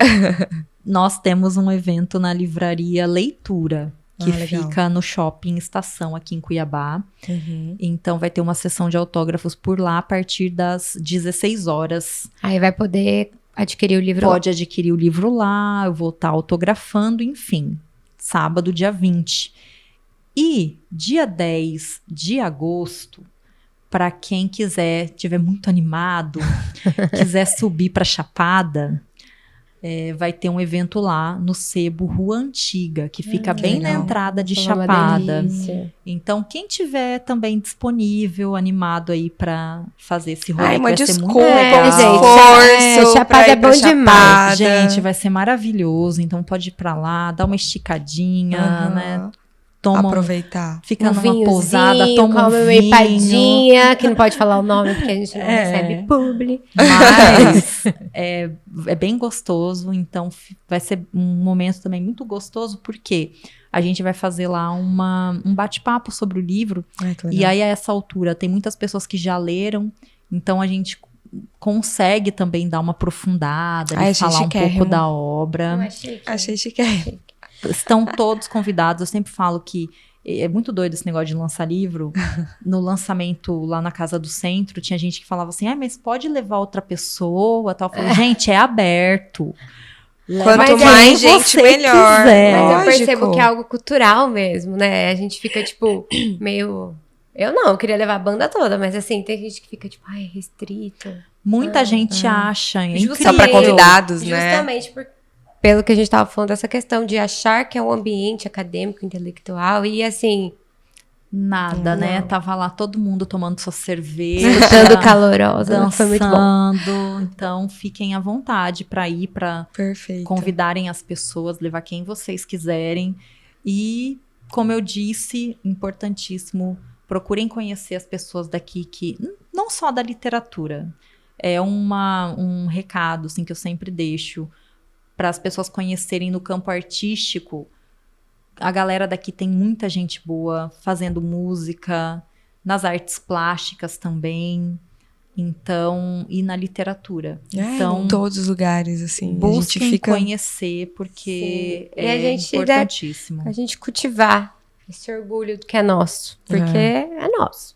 nós temos um evento na livraria Leitura, que fica no Shopping Estação, aqui em Cuiabá. Então vai ter uma sessão de autógrafos por lá a partir das 16 horas. Aí vai poder adquirir o livro Pode adquirir o livro lá, eu vou estar autografando, enfim. Sábado, dia 20. E dia 10 de agosto, para quem tiver muito animado, quiser subir para Chapada, vai ter um evento lá no Sebo Rua Antiga, que fica bem legal. na entrada de Uma Chapada. delícia. Então, quem tiver também disponível, animado aí para fazer esse rolê, Ai, que uma vai ser desculpa, muito legal. esforço. Chapada pra ir é bom pra demais. Chapada. Gente, vai ser maravilhoso. Então pode ir pra lá, dar uma esticadinha, né? Aproveitar. Fica Um numa pousada, vinhozinho, toma um come uma vinho. empadinha, que não pode falar o nome porque a gente não recebe publi. Mas é bem gostoso, então vai ser um momento também muito gostoso, porque a gente vai fazer lá um bate-papo sobre o livro. Ai, que legal. E aí, a essa altura, tem muitas pessoas que já leram, então a gente consegue também dar uma aprofundada, Ai, falar um chiquérrimo. pouco da obra. Achei chique. Estão todos convidados. Eu sempre falo que é muito doido esse negócio de lançar livro. No lançamento lá na Casa do Centro, tinha gente que falava assim, mas pode levar outra pessoa, tal. Eu falei, gente, é aberto. Quanto mais gente, melhor. quiser. Mas eu Lógico. percebo que é algo cultural mesmo, né? A gente fica, tipo, meio... eu queria levar a banda toda, mas assim, tem gente que fica, tipo, ai, restrito. Muita gente acha. É Justo Só pra incrível. convidados, né? Justamente pelo que a gente tava falando, dessa questão de achar que é um ambiente acadêmico, intelectual, e assim, Nada, né? Não. Tava lá todo mundo tomando sua cerveja. escutando calorosa, foi muito bom. Dançando. Então, fiquem à vontade para ir, para Perfeito. convidarem as pessoas, levar quem vocês quiserem. E, como eu disse, importantíssimo, procurem conhecer as pessoas daqui que, não só da literatura, é um recado assim, que eu sempre deixo para as pessoas conhecerem no campo artístico. A galera daqui tem muita gente boa fazendo música, nas artes plásticas também, então, e na literatura. Então, em todos os lugares, assim. busquem a gente fica... conhecer, porque Sim. E a é gente importantíssimo. A gente cultivar esse orgulho do que é nosso, porque é nosso.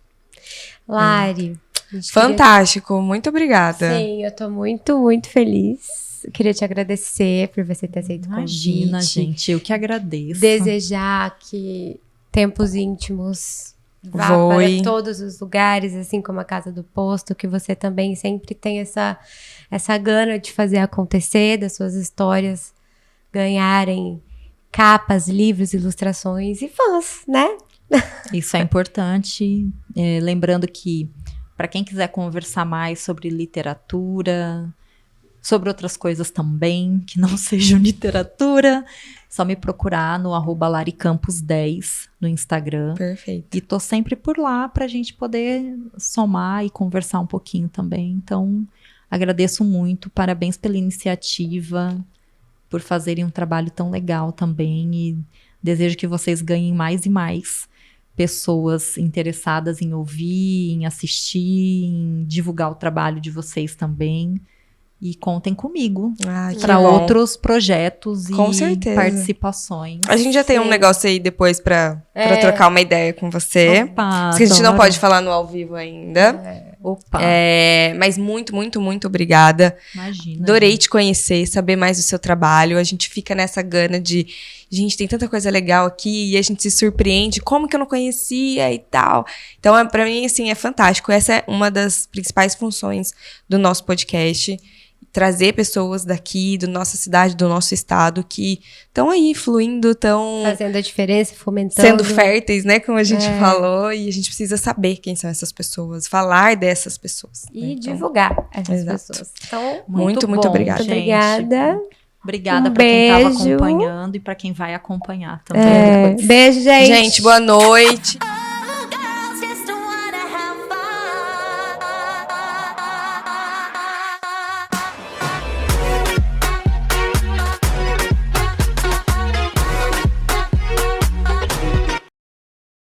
Lari. a gente Fantástico, muito obrigada. Sim, eu tô muito, muito feliz. Eu queria te agradecer por você ter aceito o Imagina, convite. gente, eu que agradeço. Desejar que Tempos Íntimos vá Voe. para todos os lugares, assim como a Casa do Posto, que você também sempre tem essa gana de fazer acontecer, das suas histórias ganharem capas, livros, ilustrações e fãs, né? Isso é importante. Lembrando que, para quem quiser conversar mais sobre literatura, sobre outras coisas também, que não sejam literatura, só me procurar no @laricampos10 no Instagram. Perfeito. E tô sempre por lá pra gente poder somar e conversar um pouquinho também. Então, agradeço muito, parabéns pela iniciativa, por fazerem um trabalho tão legal também, e desejo que vocês ganhem mais e mais pessoas interessadas em ouvir, em assistir, em divulgar o trabalho de vocês também. E contem comigo Que para bom. outros projetos Com e certeza. participações. A gente já tem um Sim. negócio aí depois pra trocar uma ideia com você. Opa, Porque a gente não adoro. pode falar no ao vivo ainda. Opa, Mas muito, muito, muito obrigada. imagina. Adorei te conhecer, saber mais do seu trabalho. A gente fica nessa gana de, gente, tem tanta coisa legal aqui e a gente se surpreende. Como que eu não conhecia e tal? Então, pra mim, assim, é fantástico. Essa é uma das principais funções do nosso podcast. Trazer pessoas daqui, da nossa cidade, do nosso estado, que estão aí fluindo, estão Fazendo a diferença, fomentando. sendo férteis, né? Como a gente falou. E a gente precisa saber quem são essas pessoas, falar dessas pessoas. E né? Então, divulgar essas Exato. pessoas. Então, Muito, muito bom, obrigada. gente. obrigada. Obrigada Um para quem estava beijo. acompanhando e para quem vai acompanhar também depois. Beijo, gente. Gente, boa noite.